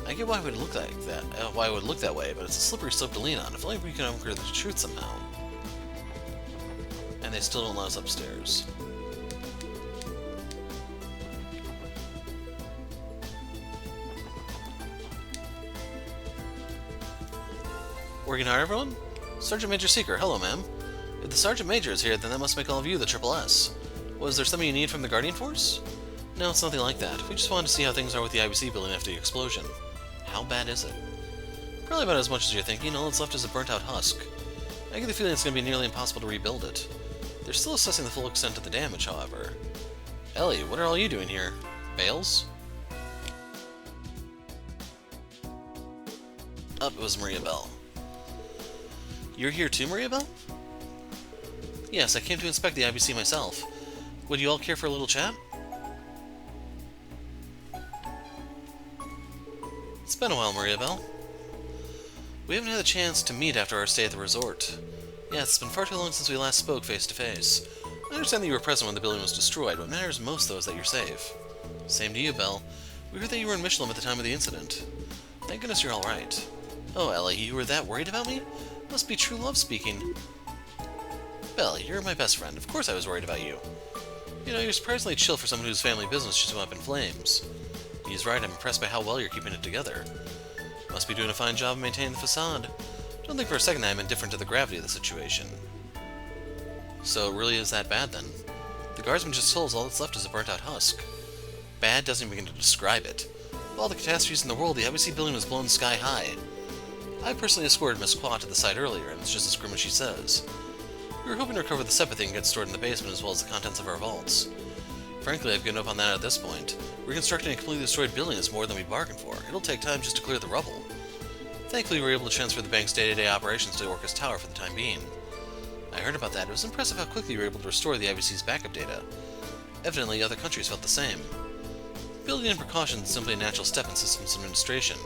I get why it would look like that, why it would look that way, but it's a slippery slope to lean on. If only we could uncover the truth somehow. And they still don't let us upstairs. Working hard, everyone? Sergeant Major Seeker, hello, ma'am. If the Sergeant Major is here, then that must make all of you the Triple S. Was there something you need from the Guardian Force? No, it's nothing like that. We just wanted to see how things are with the IBC building after the explosion. How bad is it? Probably about as much as you're thinking. All that's left is a burnt-out husk. I get the feeling it's going to be nearly impossible to rebuild it. They're still assessing the full extent of the damage, however. Ellie, what are all you doing here? Bales? Oh, it was Maria Bell. You're here too, Maria Bell? Yes, I came to inspect the IBC myself. Would you all care for a little chat? It's been a while, Maria Bell. We haven't had a chance to meet after our stay at the resort. Yeah, it's been far too long since we last spoke face to face. I understand that you were present when the building was destroyed. What matters most, though, is that you're safe. Same to you, Belle. We heard that you were in Michelin at the time of the incident. Thank goodness you're alright. Oh, Ellie, you were that worried about me? Must be true love speaking. Belle, you're my best friend. Of course I was worried about you. You know, you're surprisingly chill for someone whose family business just went up in flames. He's right, I'm impressed by how well you're keeping it together. Must be doing a fine job of maintaining the facade. Don't think for a second I'm indifferent to the gravity of the situation. So it really is that bad, then? The guardsman just told us all that's left is a burnt-out husk. Bad doesn't even begin to describe it. Of all the catastrophes in the world, the IBC building was blown sky high. I personally escorted Miss Qua to the site earlier, and it's just as grim as she says. We were hoping to recover the sepia and get stored in the basement as well as the contents of our vaults. Frankly, I've given up on that at this point. Reconstructing a completely destroyed building is more than we bargained for. It'll take time just to clear the rubble. Thankfully, we were able to transfer the bank's day-to-day operations to Orcus Tower for the time being. I heard about that. It was impressive how quickly we were able to restore the IBC's backup data. Evidently, other countries felt the same. Building in precautions is simply a natural step in systems administration.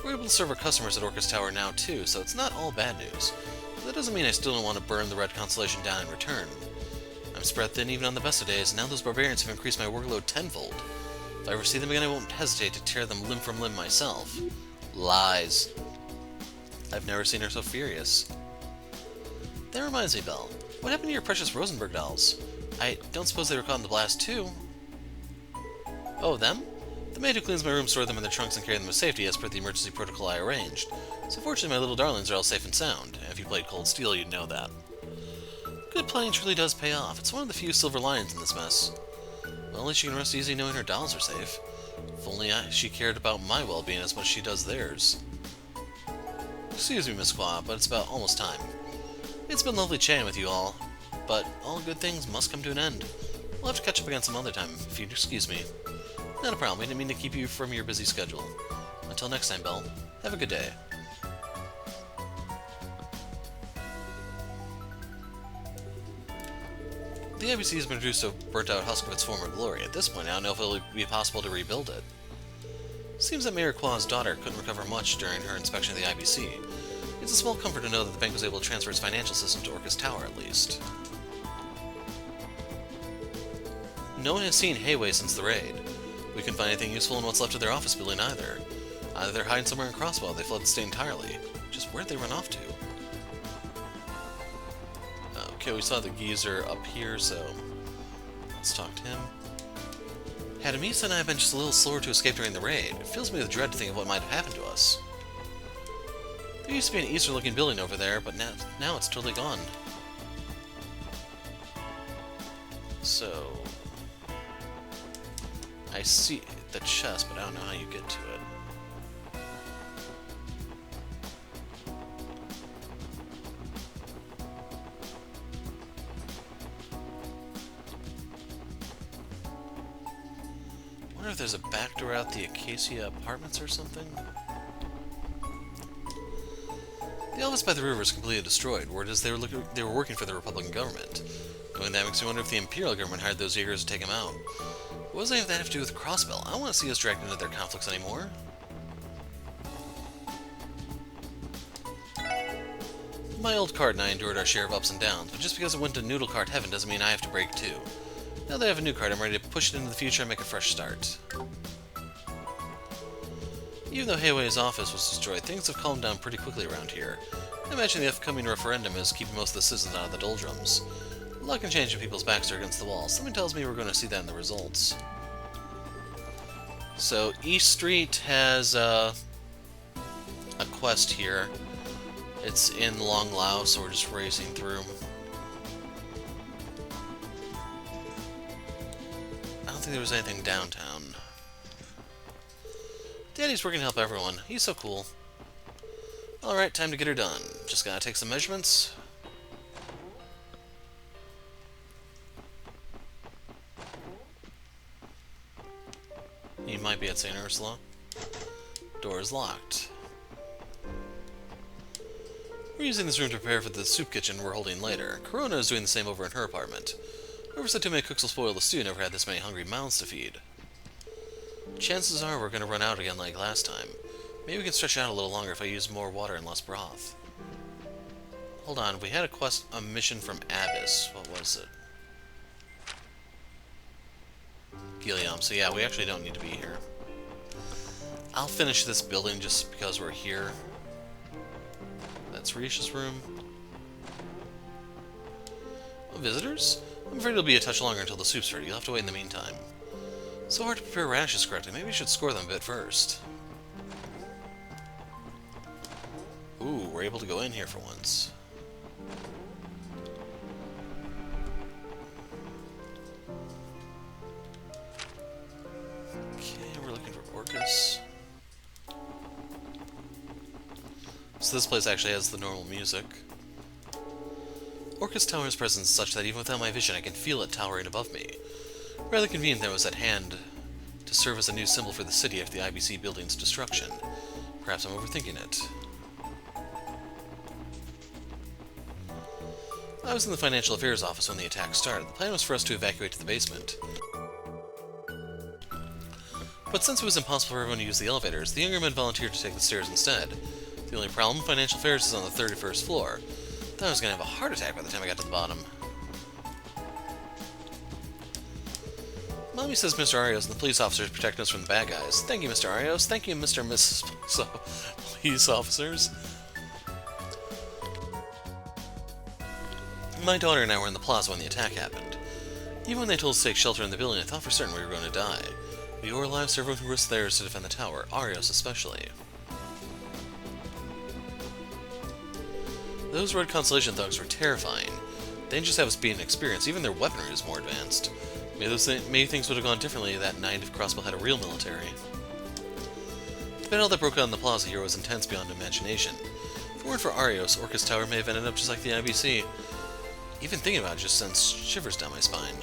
We're able to serve our customers at Orcus Tower now, too, so it's not all bad news. But that doesn't mean I still don't want to burn the Red Constellation down in return. I'm spread thin even on the best of days, and now those barbarians have increased my workload tenfold. If I ever see them again, I won't hesitate to tear them limb from limb myself. Lies. I've never seen her so furious. That reminds me, Belle. What happened to your precious Rosenberg dolls? I don't suppose they were caught in the blast, too? Oh, them? The maid who cleans my room stored them in their trunks and carried them with safety as per the emergency protocol I arranged. So fortunately, my little darlings are all safe and sound. And if you played Cold Steel, you'd know that. Good planning truly does pay off. It's one of the few silver linings in this mess. Well, at least she can rest easy knowing her dolls are safe. If only she cared about my well-being as much as she does theirs. Excuse me, Miss Qua, but it's about almost time. It's been lovely chatting with you all, but all good things must come to an end. We'll have to catch up again some other time, if you'd excuse me. Not a problem, I didn't mean to keep you from your busy schedule. Until next time, Belle, have a good day. The IBC has been reduced to a burnt-out husk of its former glory. At this point, I don't know if it will be possible to rebuild it. Seems that Mayor Qua's daughter couldn't recover much during her inspection of the IBC. It's a small comfort to know that the bank was able to transfer its financial system to Orcus Tower, at least. No one has seen Hayway since the raid. We couldn't find anything useful in what's left of their office building either. Either they're hiding somewhere in Crossbell or they fled the state entirely. Just where'd they run off to? Okay, we saw the geezer up here, so let's talk to him. Hadamisa and I have been just a little slower to escape during the raid. It fills me with dread to think of what might have happened to us. There used to be an Eastern-looking building over there, but now it's totally gone. So I see the chest, but I don't know how you get to it. I wonder if there's a back door out the Acacia Apartments or something? The office by the river is completely destroyed. Word is they were working for the Republican government. Knowing that makes me wonder if the Imperial government hired those Jaegers to take him out. What does any of that have to do with Crossbell? I don't want to see us dragged into their conflicts anymore. My old cart and I endured our share of ups and downs, but just because it went to noodle cart heaven doesn't mean I have to break too. Now that I have a new cart, I'm ready to push it into the future and make a fresh start. Even though Hayway's office was destroyed, things have calmed down pretty quickly around here. I imagine the upcoming referendum is keeping most of the citizens out of the doldrums. A lot can change when people's backs are against the wall. Something tells me we're going to see that in the results. So, East Street has a quest here. It's in Long Lao, so we're just racing through. I don't think there was anything downtown. Daddy's working to help everyone. He's so cool. Alright, time to get her done. Just gotta take some measurements. He might be at St. Ursula. Door is locked. We're using this room to prepare for the soup kitchen we're holding later. Corona is doing the same over in her apartment. Whoever said too many cooks will spoil the stew never had this many hungry mouths to feed. Chances are we're going to run out again like last time. Maybe we can stretch out a little longer if I use more water and less broth. Hold on, we had a mission from Abyss. What was it? Gilium. So yeah, we actually don't need to be here. I'll finish this building just because we're here. That's Risha's room. Oh, visitors? I'm afraid it'll be a touch longer until the soup's ready. You'll have to wait in the meantime. So hard to prepare radishes correctly. Maybe we should score them a bit first. Ooh, we're able to go in here for once. Okay, we're looking for Orcus. So this place actually has the normal music. Orcus Tower's presence is such that even without my vision I can feel it towering above me. Rather convenient that it was at hand to serve as a new symbol for the city after the IBC building's destruction. Perhaps I'm overthinking it. I was in the Financial Affairs office when the attack started. The plan was for us to evacuate to the basement. But since it was impossible for everyone to use the elevators, the younger men volunteered to take the stairs instead. The only problem, Financial Affairs is on the 31st floor. Thought I was going to have a heart attack by the time I got to the bottom. Mommy says Mr. Arios and the police officers protect us from the bad guys. Thank you, Mr. Arios. Thank you, Mr. and Mrs. Police officers. My daughter and I were in the plaza when the attack happened. Even when they told us to take shelter in the building, I thought for certain we were going to die. We owe our lives to everyone who risked theirs to defend the tower, Arios especially. Those Red Constellation thugs were terrifying. They didn't just have us being experienced, even their weaponry was more advanced. Maybe things would have gone differently that night if Crossbell had a real military. The battle that broke out in the plaza here was intense beyond imagination. If it weren't for Arios, Orcus Tower may have ended up just like the IBC. Even thinking about it just sends shivers down my spine.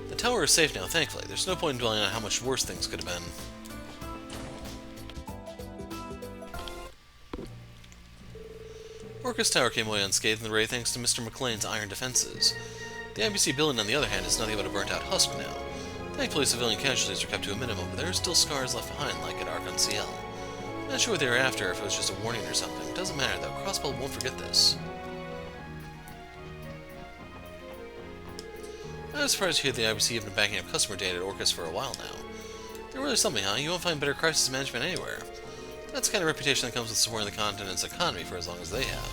The tower is safe now, thankfully. There's no point in dwelling on how much worse things could have been. Orcus Tower came away unscathed in the raid thanks to Mr. McLean's iron defenses. The IBC building, on the other hand, is nothing but a burnt-out husk now. Thankfully, civilian casualties are kept to a minimum, but there are still scars left behind, like at Archon CL. Not sure what they were after, if it was just a warning or something. Doesn't matter, though. Crossbell won't forget this. I was surprised to hear the IBC have been backing up customer data at Orcus for a while now. They're really something, huh? You won't find better crisis management anywhere. That's the kind of reputation that comes with supporting the continent's economy for as long as they have.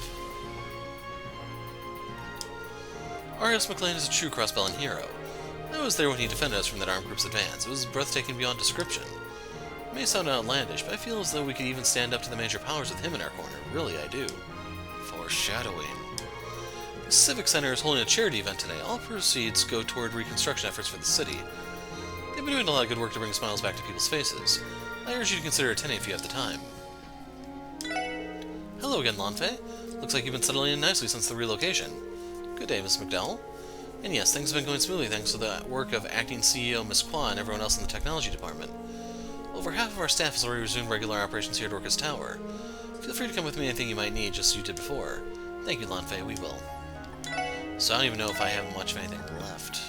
Arios McLean is a true crossbelling hero. I was there when he defended us from that armed group's advance. It was breathtaking beyond description. It may sound outlandish, but I feel as though we could even stand up to the major powers with him in our corner. Really, I do. Foreshadowing. The Civic Center is holding a charity event today. All proceeds go toward reconstruction efforts for the city. They've been doing a lot of good work to bring smiles back to people's faces. I urge you to consider attending if you have the time. Hello again, Lanfei. Looks like you've been settling in nicely since the relocation. Good day, Miss McDowell. And yes, things have been going smoothly thanks to the work of acting CEO Miss Kwa and everyone else in the technology department. Over half of our staff has already resumed regular operations here at Orcus Tower. Feel free to come with me anything you might need, just as you did before. Thank you, Lanfei, we will. So I don't even know if I have much of anything left.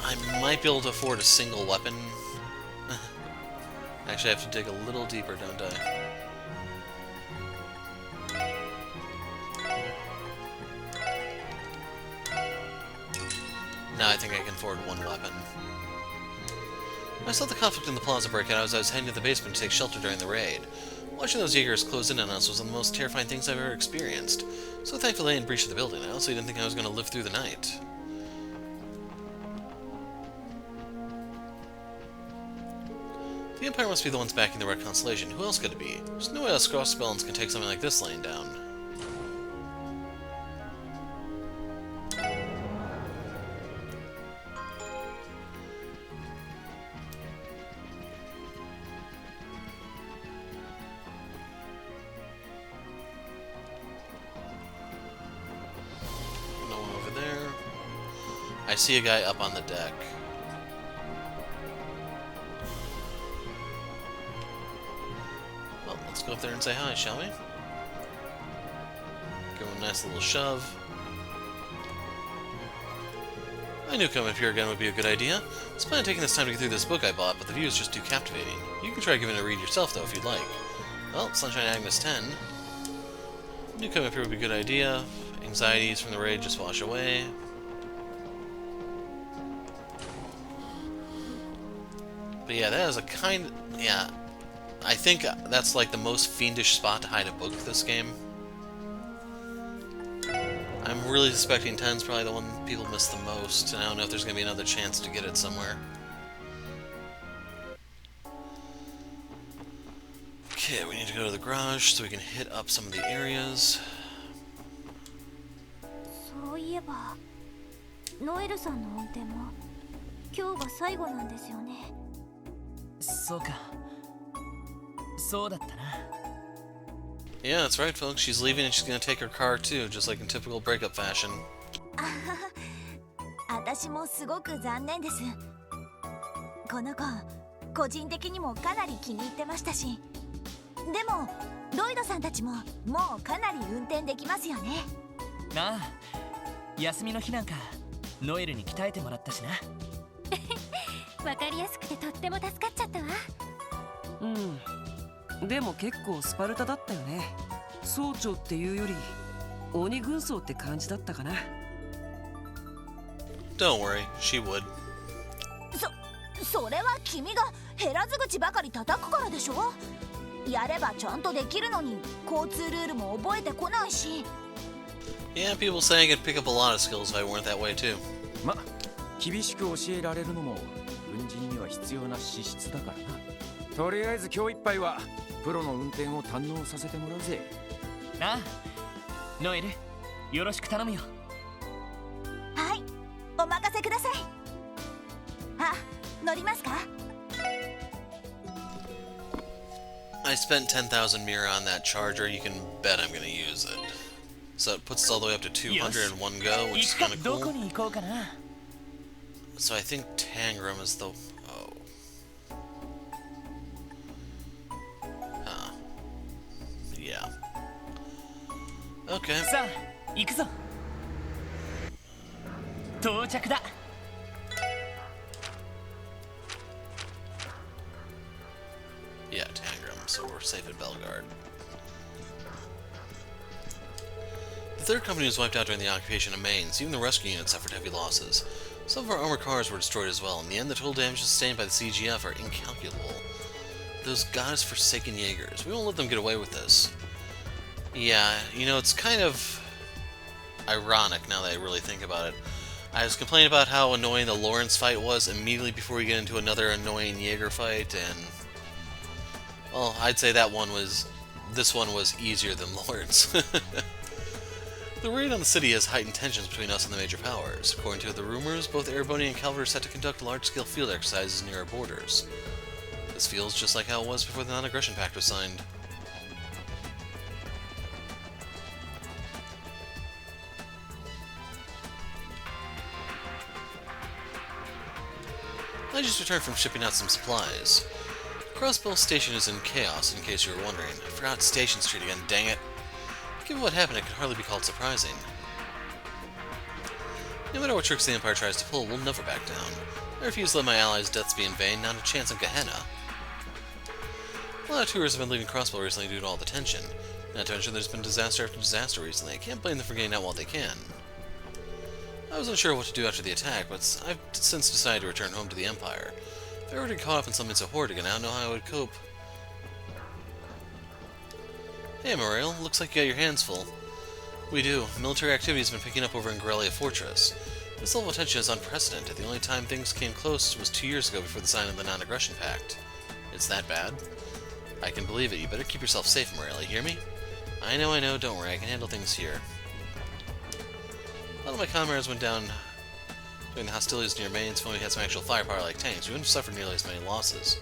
I might be able to afford a single weapon. Actually, I have to dig a little deeper, don't I? Now I think I can afford one weapon. When I saw the conflict in the plaza break out, I was heading to the basement to take shelter during the raid. Watching those Jaegers close in on us was one of the most terrifying things I've ever experienced. So thankfully I didn't breach the building. I also didn't think I was going to live through the night. The Empire must be the ones backing the Red Constellation. Who else could it be? There's no way us Crossbellans can take something like this laying down. No one over there. I see a guy up on the deck. Well, let's go up there and say hi, shall we? Give him a nice little shove. I knew coming up here again would be a good idea. I was planning on taking this time to get through this book I bought, but the view is just too captivating. You can try giving it a read yourself, though, if you'd like. Well, Sunshine Agnes 10. I knew coming up here would be a good idea. Anxieties from the raid just wash away. But yeah, that is a kind... yeah. I think that's like the most fiendish spot to hide a book this game. I'm really suspecting 10's probably the one people miss the most, and I don't know if there's going to be another chance to get it somewhere. Okay, we need to go to the garage so we can hit up some of the areas. そういえばノエルさんの運転も今日が最後なんですよね。そうか。そうだったな。Yeah, that's right, folks. She's leaving and she's going to take her car too, just like in typical breakup fashion. 私もすごく残念です。この子、個人的にもかなり気に入ってましたし。でも、ロイドさんたちももうかなり運転できますよね。ああ、休みの日なんかノエルに鍛えてもらったしな。わかりやすくてとっても助かっちゃったわ。でも結構スパルタだったよね。総長っていうより鬼軍曹って感じだったかな。Don't worry, she would. それは君が減らず口ばかり叩くからでしょ。やればちゃんとできるのに交通ルールも覚えてこないし。Yeah, people saying I could pick up a lot of skills if I weren't that way too. ま、厳しく教えられるのも軍人には必要な資質だからな。とりあえず今日いっぱいはプロの運転を堪能させてもらうぜ。ああ、ノエル、よろしく頼むよ。はい、お任せください。あ、乗りますか？ I spent 10,000 mira on that charger. You can bet I'm going to use it. So it puts us all the way up to 200 in one go, which is 行く kind of かどこ cool. に行こうかな。So I think Tangram is the... Oh. Huh. Yeah. Okay. さあ、行くぞ。到着だ。Yeah, Tangram, so we're safe at Belgard. The third company was wiped out during the occupation of Mainz. Even the rescue unit suffered heavy losses. Some of our armored cars were destroyed as well. In the end, the total damage sustained by the CGF are incalculable. Those goddess-forsaken Jaegers. We won't let them get away with this. Yeah, you know, it's kind of ironic now that I really think about it. I was complaining about how annoying the Lawrence fight was immediately before we get into another annoying Jaeger fight, and... well, I'd say this one was easier than Lawrence. The raid on the city has heightened tensions between us and the major powers. According to the rumors, both Ereboni and Calvert are set to conduct large-scale field exercises near our borders. This feels just like how it was before the Non-Aggression Pact was signed. I just returned from shipping out some supplies. Crossbell Station is in chaos, in case you were wondering. I forgot Station Street again, dang it. Given what happened, it could hardly be called surprising. No matter what tricks the Empire tries to pull, we'll never back down. I refuse to let my allies' deaths be in vain, not a chance in Gehenna. A lot of tourists have been leaving Crossbell recently due to all the tension. Not to mention there's been disaster after disaster recently. I can't blame them for getting out while they can. I was unsure what to do after the attack, but I've since decided to return home to the Empire. If I were to get caught up in some Mitzvah horde again, I don't know how I would cope. Hey, Muriel, looks like you got your hands full. We do. Military activity has been picking up over in Grelia Fortress. This level of tension is unprecedented. The only time things came close was 2 years ago before the signing of the Non-Aggression Pact. It's that bad? I can believe it. You better keep yourself safe, Muriel. You hear me? I know. Don't worry. I can handle things here. A lot of my comrades went down during the hostilities near Mainz when we had some actual firepower like tanks. We wouldn't have suffered nearly as many losses.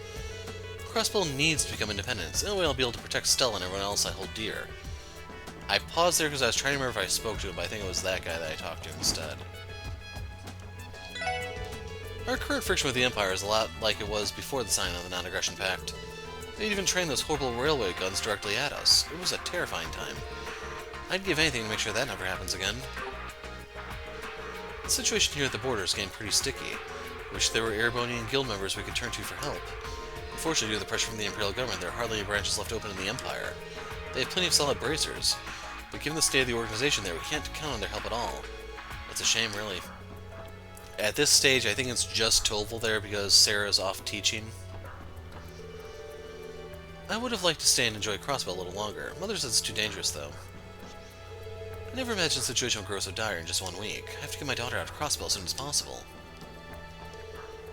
Crossbell needs to become independent. It's the only way I'll be able to protect Stella and everyone else I hold dear. I paused there because I was trying to remember if I spoke to him, but I think it was that guy that I talked to instead. Our current friction with the Empire is a lot like it was before the signing of the Non-Aggression Pact. They'd even trained those horrible railway guns directly at us. It was a terrifying time. I'd give anything to make sure that never happens again. The situation here at the border is getting pretty sticky. Wish there were Erebonian guild members we could turn to for help. Unfortunately, due to the pressure from the Imperial government, there are hardly any branches left open in the Empire. They have plenty of solid bracers, but given the state of the organization there, we can't count on their help at all. It's a shame, really. At this stage, I think it's just Toval there because Sarah's off teaching. I would have liked to stay and enjoy Crossbell a little longer. Mother says it's too dangerous, though. I never imagined the situation would grow so dire in just 1 week. I have to get my daughter out of Crossbell as soon as possible.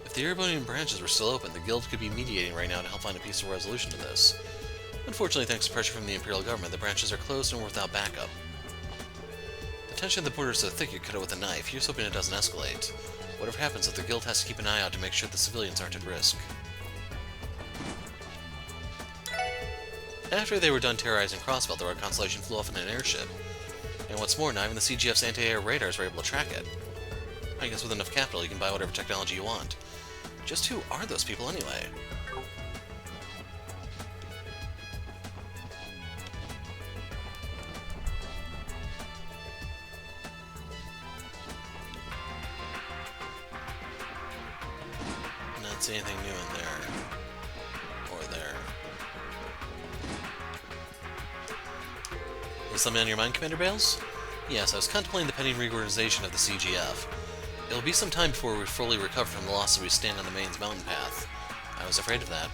If the Erebonian branches were still open, the guild could be mediating right now to help find a peaceful resolution to this. Unfortunately, thanks to pressure from the Imperial government, the branches are closed and without backup. The tension at the border is so thick you cut it with a knife. Here's hoping it doesn't escalate. Whatever happens, the guild has to keep an eye out to make sure the civilians aren't at risk. After they were done terrorizing Crossbell, the Red Constellation flew off in an airship. And what's more, not even the CGF's anti-air radars were able to track it. I guess with enough capital, you can buy whatever technology you want. Just who are those people anyway? Not see anything new in there. Or there. Is something on your mind, Commander Bales? Yes, I was contemplating the pending reorganization of the CGF. It'll be some time before we fully recover from the losses we stand on the Mainz mountain path. I was afraid of that.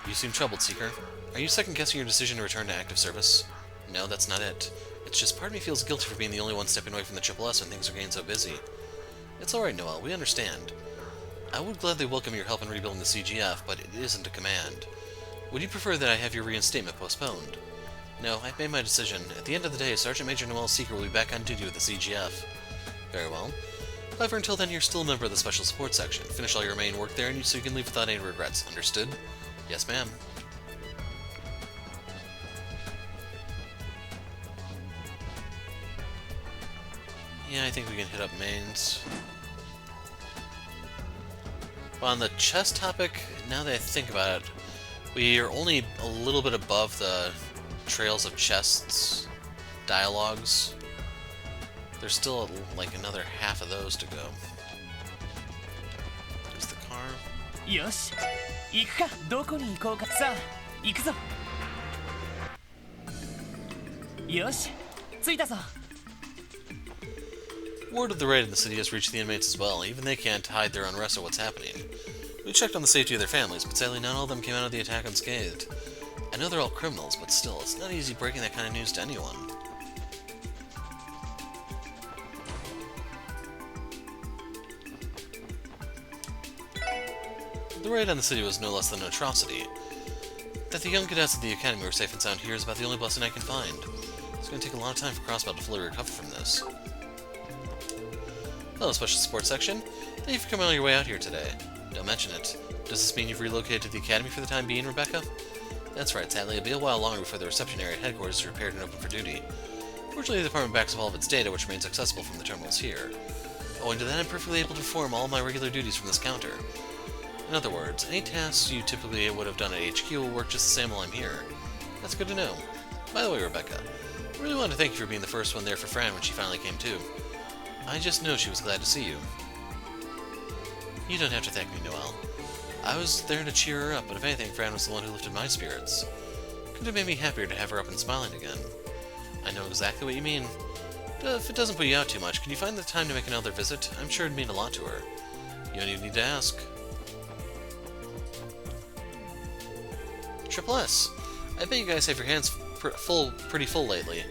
You seem troubled, Seeker. Are you second-guessing your decision to return to active service? No, that's not it. It's just part of me feels guilty for being the only one stepping away from the Triple S when things are getting so busy. It's alright, Noel, we understand. I would gladly welcome your help in rebuilding the CGF, but it isn't a command. Would you prefer that I have your reinstatement postponed? No, I've made my decision. At the end of the day, Sergeant Major Noel Seeker will be back on duty with the CGF. Very well. However, until then, you're still a member of the Special Support Section. Finish all your remaining work there, and so you can leave without any regrets. Understood? Yes, ma'am. Yeah, I think we can hit up mains. Well, on the chest topic, now that I think about it, we are only a little bit above the Trails of Chests dialogues. There's still like another half of those to go. There's the car. よし行くか。どこに行こうか。さあ行くぞ。よし着いたぞ。 Word of the raid in the city has reached the inmates as well. Even they can't hide their unrest at what's happening. We checked on the safety of their families, but sadly not all of them came out of the attack unscathed. I know they're all criminals, but still, it's not easy breaking that kind of news to anyone. The raid on the city was no less than an atrocity. That the young cadets of the academy were safe and sound here is about the only blessing I can find. It's going to take a lot of time for Crossbell to fully recover from this. Hello, Special Support Section. Thank you for coming all your way out here today. Don't mention it. Does this mean you've relocated to the academy for the time being, Rebecca? That's right, sadly, it'll be a while longer before the reception area at headquarters is repaired and open for duty. Fortunately, the department backs up all of its data, which remains accessible from the terminals here. Owing to that, I'm perfectly able to perform all my regular duties from this counter. In other words, any tasks you typically would have done at HQ will work just the same while I'm here. That's good to know. By the way, Rebecca, I really wanted to thank you for being the first one there for Fran when she finally came to. I just know she was glad to see you. You don't have to thank me, Noel. I was there to cheer her up, but if anything, Fran was the one who lifted my spirits. Could have made me happier to have her up and smiling again. I know exactly what you mean. If it doesn't put you out too much, can you find the time to make another visit? I'm sure it'd mean a lot to her. You don't even need to ask. Triple S, I bet you guys have your hands pretty full lately.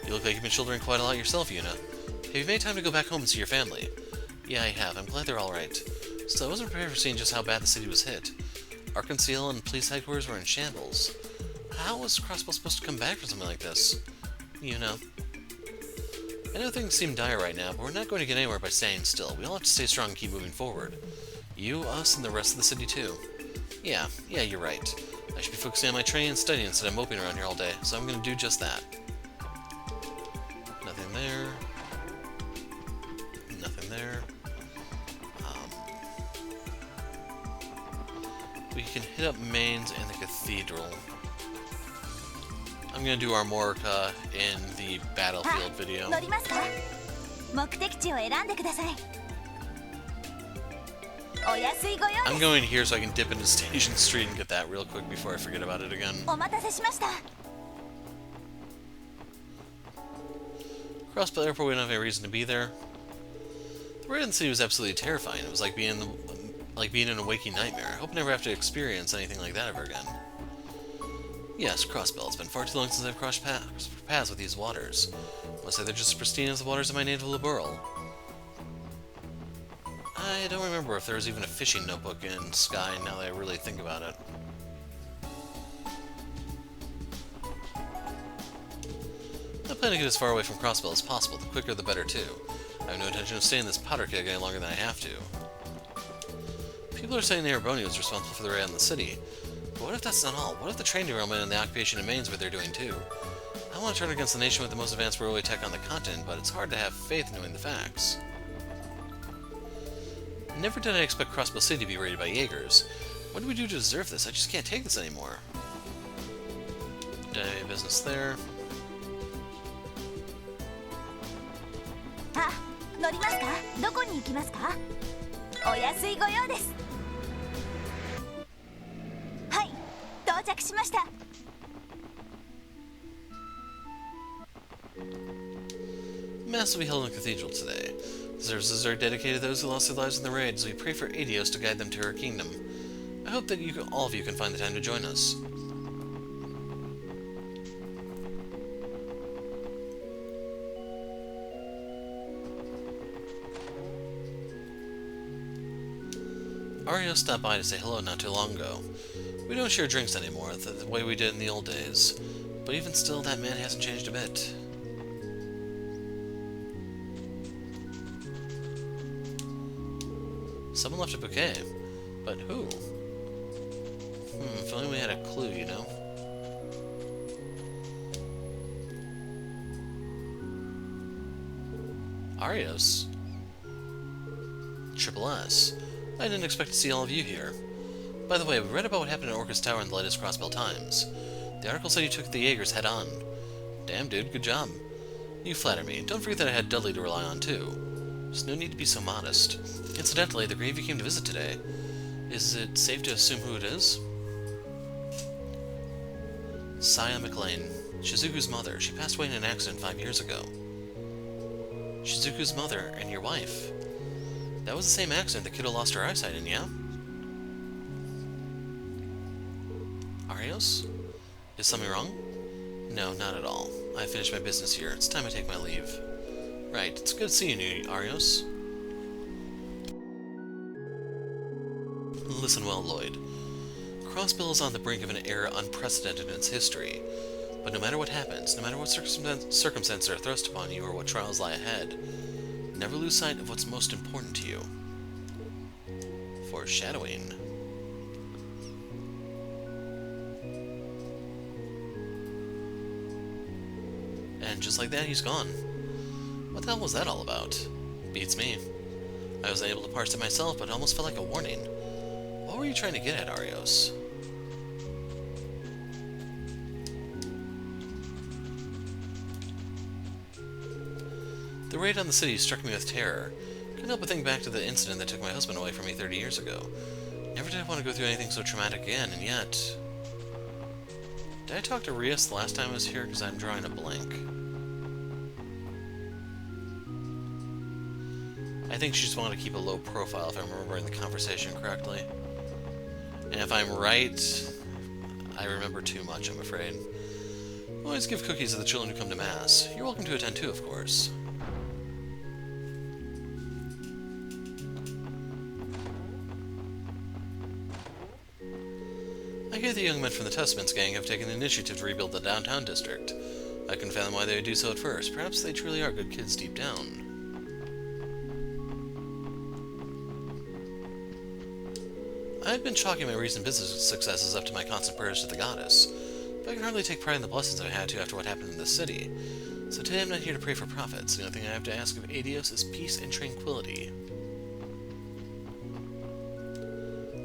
You look like you've been shouldering quite a lot yourself, Yuna. Have you made time to go back home and see your family? Yeah, I have. I'm glad they're alright. Still, I wasn't prepared for seeing just how bad the city was hit. Arkansas and police headquarters were in shambles. How was Crossbell supposed to come back from something like this? You know. I know things seem dire right now, but we're not going to get anywhere by staying still. We all have to stay strong and keep moving forward. You, us, and the rest of the city too. Yeah, you're right. I should be focusing on my training and studying instead of moping around here all day, so I'm going to do just that. Nothing there. Nothing there. We can hit up mains and the cathedral. I'm going to do our Morica in the battlefield video. 乗りますか？目的地を選んでください。お安いご用 I'm です。 going here so I can dip into Station Street and get that real quick before I forget about it again. お待たせしました。 Crossbell Airport, we don't have any reason to be there. The raid in the city was absolutely terrifying. It was like being in a waking nightmare. I hope I never have to experience anything like that ever again. Yes, Crossbell. It's been far too long since I've crossed paths with these waters. Must say they're just as pristine as the waters of my native Liberl. I don't remember if there was even a fishing notebook in Sky now that I really think about it. I plan to get as far away from Crossbell as possible. The quicker the better, too. I have no intention of staying in this powder keg any longer than I have to. People are saying the Arboni was responsible for the raid on the city. But what if that's not all? What if the train derailment and the occupation of Maine's what they're doing too? I want to turn against the nation with the most advanced railway tech on the continent, but it's hard to have faith knowing the facts. Never did I expect Crossbell City to be raided by Jaegers. What do we do to deserve this? I just can't take this anymore. Did I have any business there? あ、乗りますか？どこに行きますか？お安いご用です。はい、到着しました。 Mass will be held in the cathedral today. The services are dedicated to those who lost their lives in the raid, so we pray for Adios to guide them to her kingdom. I hope that all of you can find the time to join us. Ario stopped by to say hello not too long ago. We don't share drinks anymore, the way we did in the old days. But even still, that man hasn't changed a bit. Someone left a bouquet. But who? If only we had a clue, you know? Arios? Triple S. I didn't expect to see all of you here. By the way, we read about what happened at Orcus Tower in the latest Crossbell Times. The article said you took the Jaegers head on. Damn, dude, good job. You flatter me. Don't forget that I had Dudley to rely on, too. There's no need to be so modest. Incidentally, the grave you came to visit today. Is it safe to assume who it is? Saya McLean, Shizuku's mother. She passed away in an accident 5 years ago. Shizuku's mother and your wife. That was the same accident the kiddo lost her eyesight in, yeah? Arios? Is something wrong? No, not at all. I finished my business here. It's time I take my leave. Right, it's good seeing you, Arios. Listen well, Lloyd. Crossbell is on the brink of an era unprecedented in its history. But no matter what happens, no matter what circumstances are thrust upon you or what trials lie ahead, never lose sight of what's most important to you. Foreshadowing. And just like that, he's gone. What the hell was that all about? Beats me. I wasn't able to parse it myself, but it almost felt like a warning. What were you trying to get at, Arios? The raid on the city struck me with terror. Couldn't help but think back to the incident that took my husband away from me 30 years ago. Never did I want to go through anything so traumatic again, and yet... Did I talk to Rias the last time I was here? Because I'm drawing a blank. I think she just wanted to keep a low profile, if I'm remembering the conversation correctly. And if I'm right, I remember too much, I'm afraid. Always give cookies to the children who come to Mass. You're welcome to attend too, of course. I hear the young men from the Testaments gang have taken the initiative to rebuild the downtown district. I couldn't fathom why they would do so at first. Perhaps they truly are good kids deep down. I had been chalking my recent business successes up to my constant prayers to the goddess, but I can hardly take pride in the blessings I had to after what happened in this city. So today I'm not here to pray for profits. The only thing I have to ask of Adios is peace and tranquility.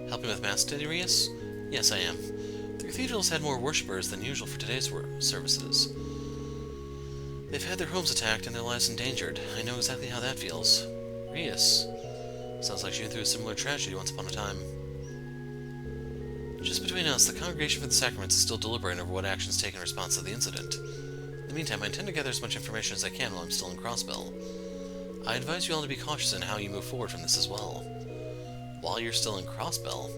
Helping with Mass today, Rias? Yes, I am. The cathedral has had more worshippers than usual for today's services. They've had their homes attacked and their lives endangered. I know exactly how that feels. Rias. Sounds like she went through a similar tragedy once upon a time. Just between us, the Congregation for the Sacraments is still deliberating over what actions taken in response to the incident. In the meantime, I intend to gather as much information as I can while I'm still in Crossbell. I advise you all to be cautious in how you move forward from this as well. While you're still in Crossbell?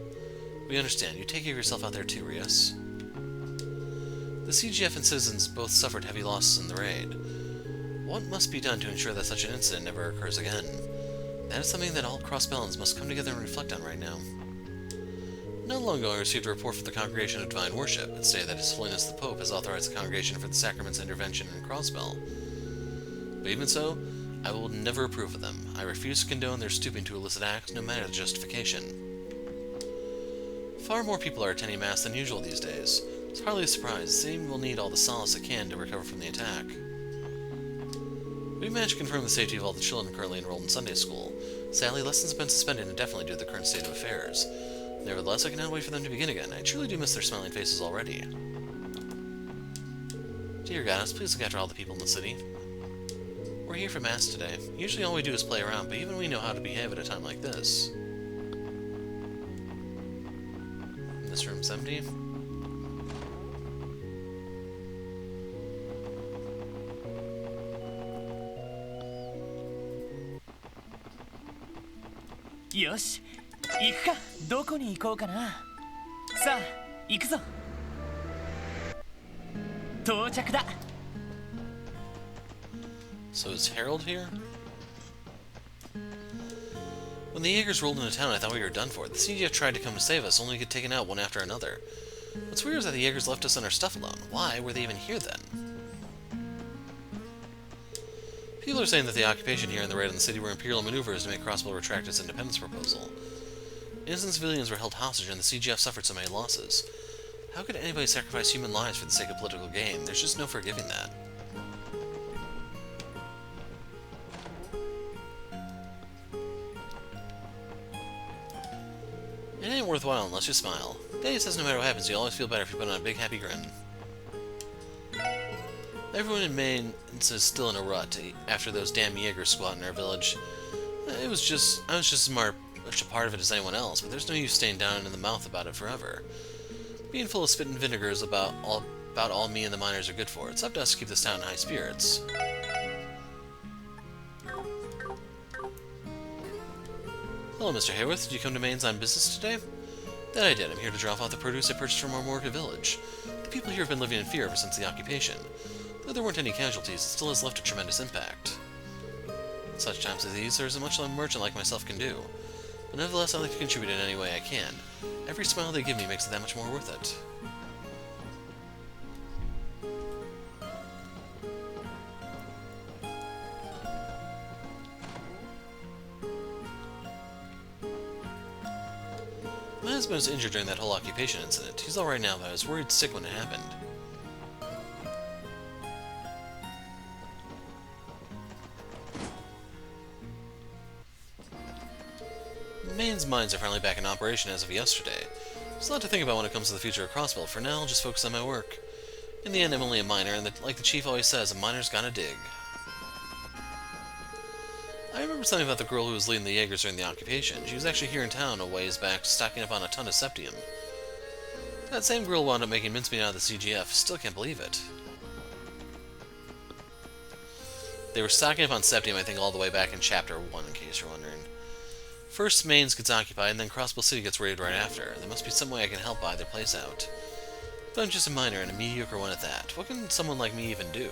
We understand. You take care of yourself out there too, Rias. The CGF and citizens both suffered heavy losses in the raid. What must be done to ensure that such an incident never occurs again? That is something that all Crossbellans must come together and reflect on right now. Not long ago, I received a report from the Congregation of Divine Worship. It stated that His Holiness the Pope has authorized the Congregation for the Sacraments intervention in Crossbell. But even so, I will never approve of them. I refuse to condone their stooping to illicit acts, no matter the justification. Far more people are attending Mass than usual these days. It's hardly a surprise. The city will need all the solace it can to recover from the attack. We've managed to confirm the safety of all the children currently enrolled in Sunday school. Sadly, lessons have been suspended indefinitely due to the current state of affairs. Nevertheless, I cannot wait for them to begin again. I truly do miss their smiling faces already. Dear Goddess, please look after all the people in the city. We're here for Mass today. Usually all we do is play around, but even we know how to behave at a time like this. This room's empty.よし、行くか。どこに行こうかな。さあ、行くぞ。到着だ。So is Harold here? When the Jaegers rolled into town, I thought we were done for. The CGF tried to come to save us, only to get taken out one after another. What's weird is that the Jaegers left us and our stuff alone. Why were they even here then? People are saying that the occupation here and the raid on the city were Imperial maneuvers to make Crossbell retract its independence proposal. Innocent civilians were held hostage and the CGF suffered so many losses. How could anybody sacrifice human lives for the sake of political gain? There's just no forgiving that. It ain't worthwhile unless you smile. Daddy says no matter what happens, you always feel better if you put on a big happy grin. Everyone in Maine is still in a rut after those damn Jaegers squat in our village. I was just as much a part of it as anyone else, but there's no use staying down in the mouth about it forever. Being full of spit and vinegar is about all me and the miners are good for. It's up to us to keep this town in high spirits. Hello, Mr. Hayworth. Did you come to Maine's on business today? That I did. I'm here to drop off the produce I purchased from our Morga village. The people here have been living in fear ever since the occupation. Though there weren't any casualties, it still has left a tremendous impact. In such times as these, there isn't much a merchant like myself can do. But nevertheless, I like to contribute in any way I can. Every smile they give me makes it that much more worth it. My husband was injured during that whole occupation incident. He's alright now, but I was worried sick when it happened. Maine's mines are finally back in operation as of yesterday. There's a lot to think about when it comes to the future of Crossbell. For now, I'll just focus on my work. In the end, I'm only a miner, and like the chief always says, a miner's gotta dig. I remember something about the girl who was leading the Jaegers during the occupation. She was actually here in town a ways back, stocking up on a ton of septium. That same girl wound up making mincemeat out of the CGF. Still can't believe it. They were stocking up on septium, I think, all the way back in Chapter 1, in case you're wondering. First, Mainz gets occupied, and then Crossbell City gets raided right after. There must be some way I can help buy their place out. But I'm just a miner, and a mediocre one at that. What can someone like me even do?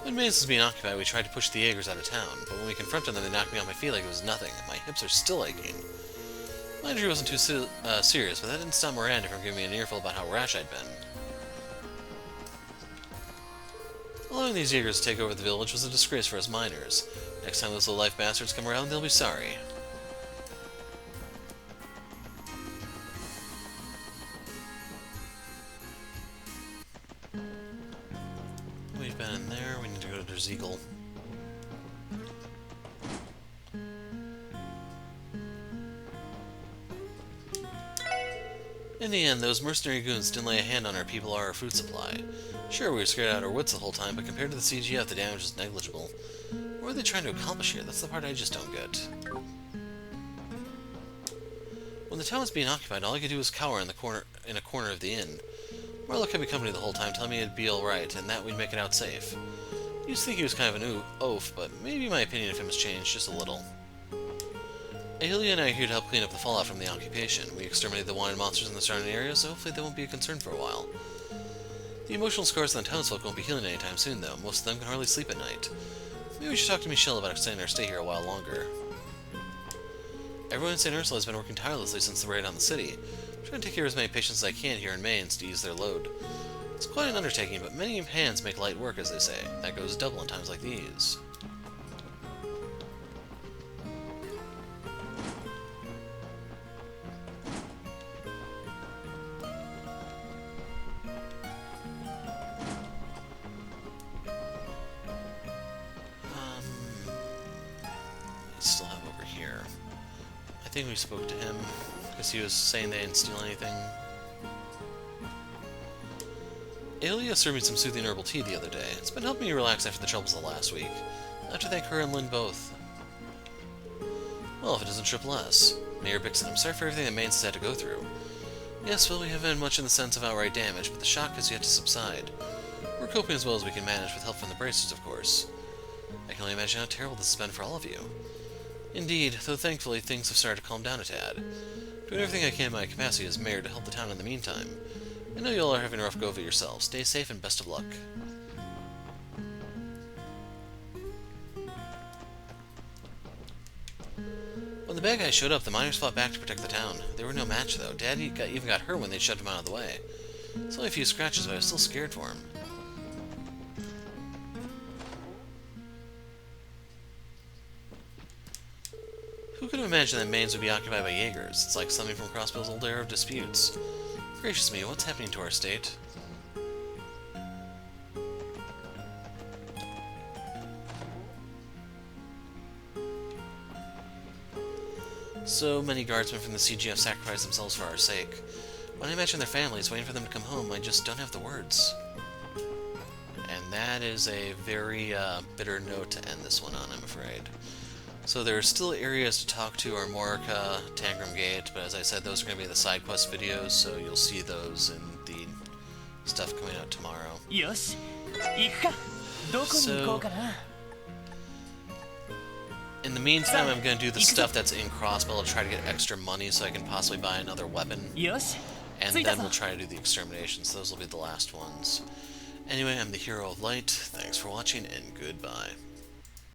When Mainz was being occupied, we tried to push the Jaegers out of town, but when we confronted them, they knocked me off my feet like it was nothing. My hips are still aching. My injury wasn't too serious, but that didn't stop Miranda from giving me an earful about how rash I'd been. Allowing these Jaegers to take over the village was a disgrace for us miners. Next time those low-life bastards come around, they'll be sorry. We've been in there. We need to go to Ziegel. In the end, those mercenary goons didn't lay a hand on our people or our food supply. Sure, we were scared out of our wits the whole time, but compared to the CGF, the damage is negligible. What are they trying to accomplish here? That's the part I just don't get. When the town was being occupied, all I could do was cower in a corner of the inn. Marlowe kept me company the whole time, telling me it'd be alright, and that we'd make it out safe. I used to think he was kind of an oaf, but maybe my opinion of him has changed just a little. Aelia and I are here to help clean up the fallout from the occupation. We exterminated the wanted monsters in the surrounding area, so hopefully they won't be a concern for a while. The emotional scars on the townsfolk won't be healing anytime soon, though. Most of them can hardly sleep at night. Maybe we should talk to Michelle about extending our stay here a while longer. Everyone in St. Ursula has been working tirelessly since the raid on the city. I'm trying to take care of as many patients as I can here in Mainz to ease their load. It's quite an undertaking, but many hands make light work, as they say. That goes double in times like these. Still have over here. I think we spoke to him because he was saying they didn't steal anything. Aelia served me some soothing herbal tea the other day. It's been helping me relax after the troubles of the last week. I have to thank her and Lynn both. Well, if it doesn't trip less. Mayor Bixen, I'm sorry for everything that Mainz has had to go through. Yes, well, we haven't had much in the sense of outright damage, but the shock has yet to subside. We're coping as well as we can manage with help from the bracers, of course. I can only imagine how terrible this has been for all of you. Indeed, though thankfully things have started to calm down a tad. Doing everything I can in my capacity as mayor to help the town in the meantime. I know you all are having a rough go of it yourselves. Stay safe and best of luck. When the bad guys showed up, the miners fought back to protect the town. They were no match, though. Dad even got hurt when they shoved him out of the way. It's only a few scratches, but I was still scared for him. Who could have imagined that Mainz would be occupied by Jaegers? It's like something from Crossbell's old era of disputes. Gracious me, what's happening to our state? So many guardsmen from the CGF sacrificed themselves for our sake. When I imagine their families waiting for them to come home, I just don't have the words. And that is a very bitter note to end this one on, I'm afraid. So there are still areas to talk to, Armorica, Tangram Gate, but as I said, those are going to be the side quest videos, so you'll see those in the stuff coming out tomorrow. よし、行くか。どこに行こうかな。 In the meantime, I'm going to do the stuff that's in Crossbell to try to get extra money so I can possibly buy another weapon. よし、 And 着いた then ぞ。 we'll try to do the exterminations. Those will be the last ones. Anyway, I'm the Hero of Light. Thanks for watching, and goodbye.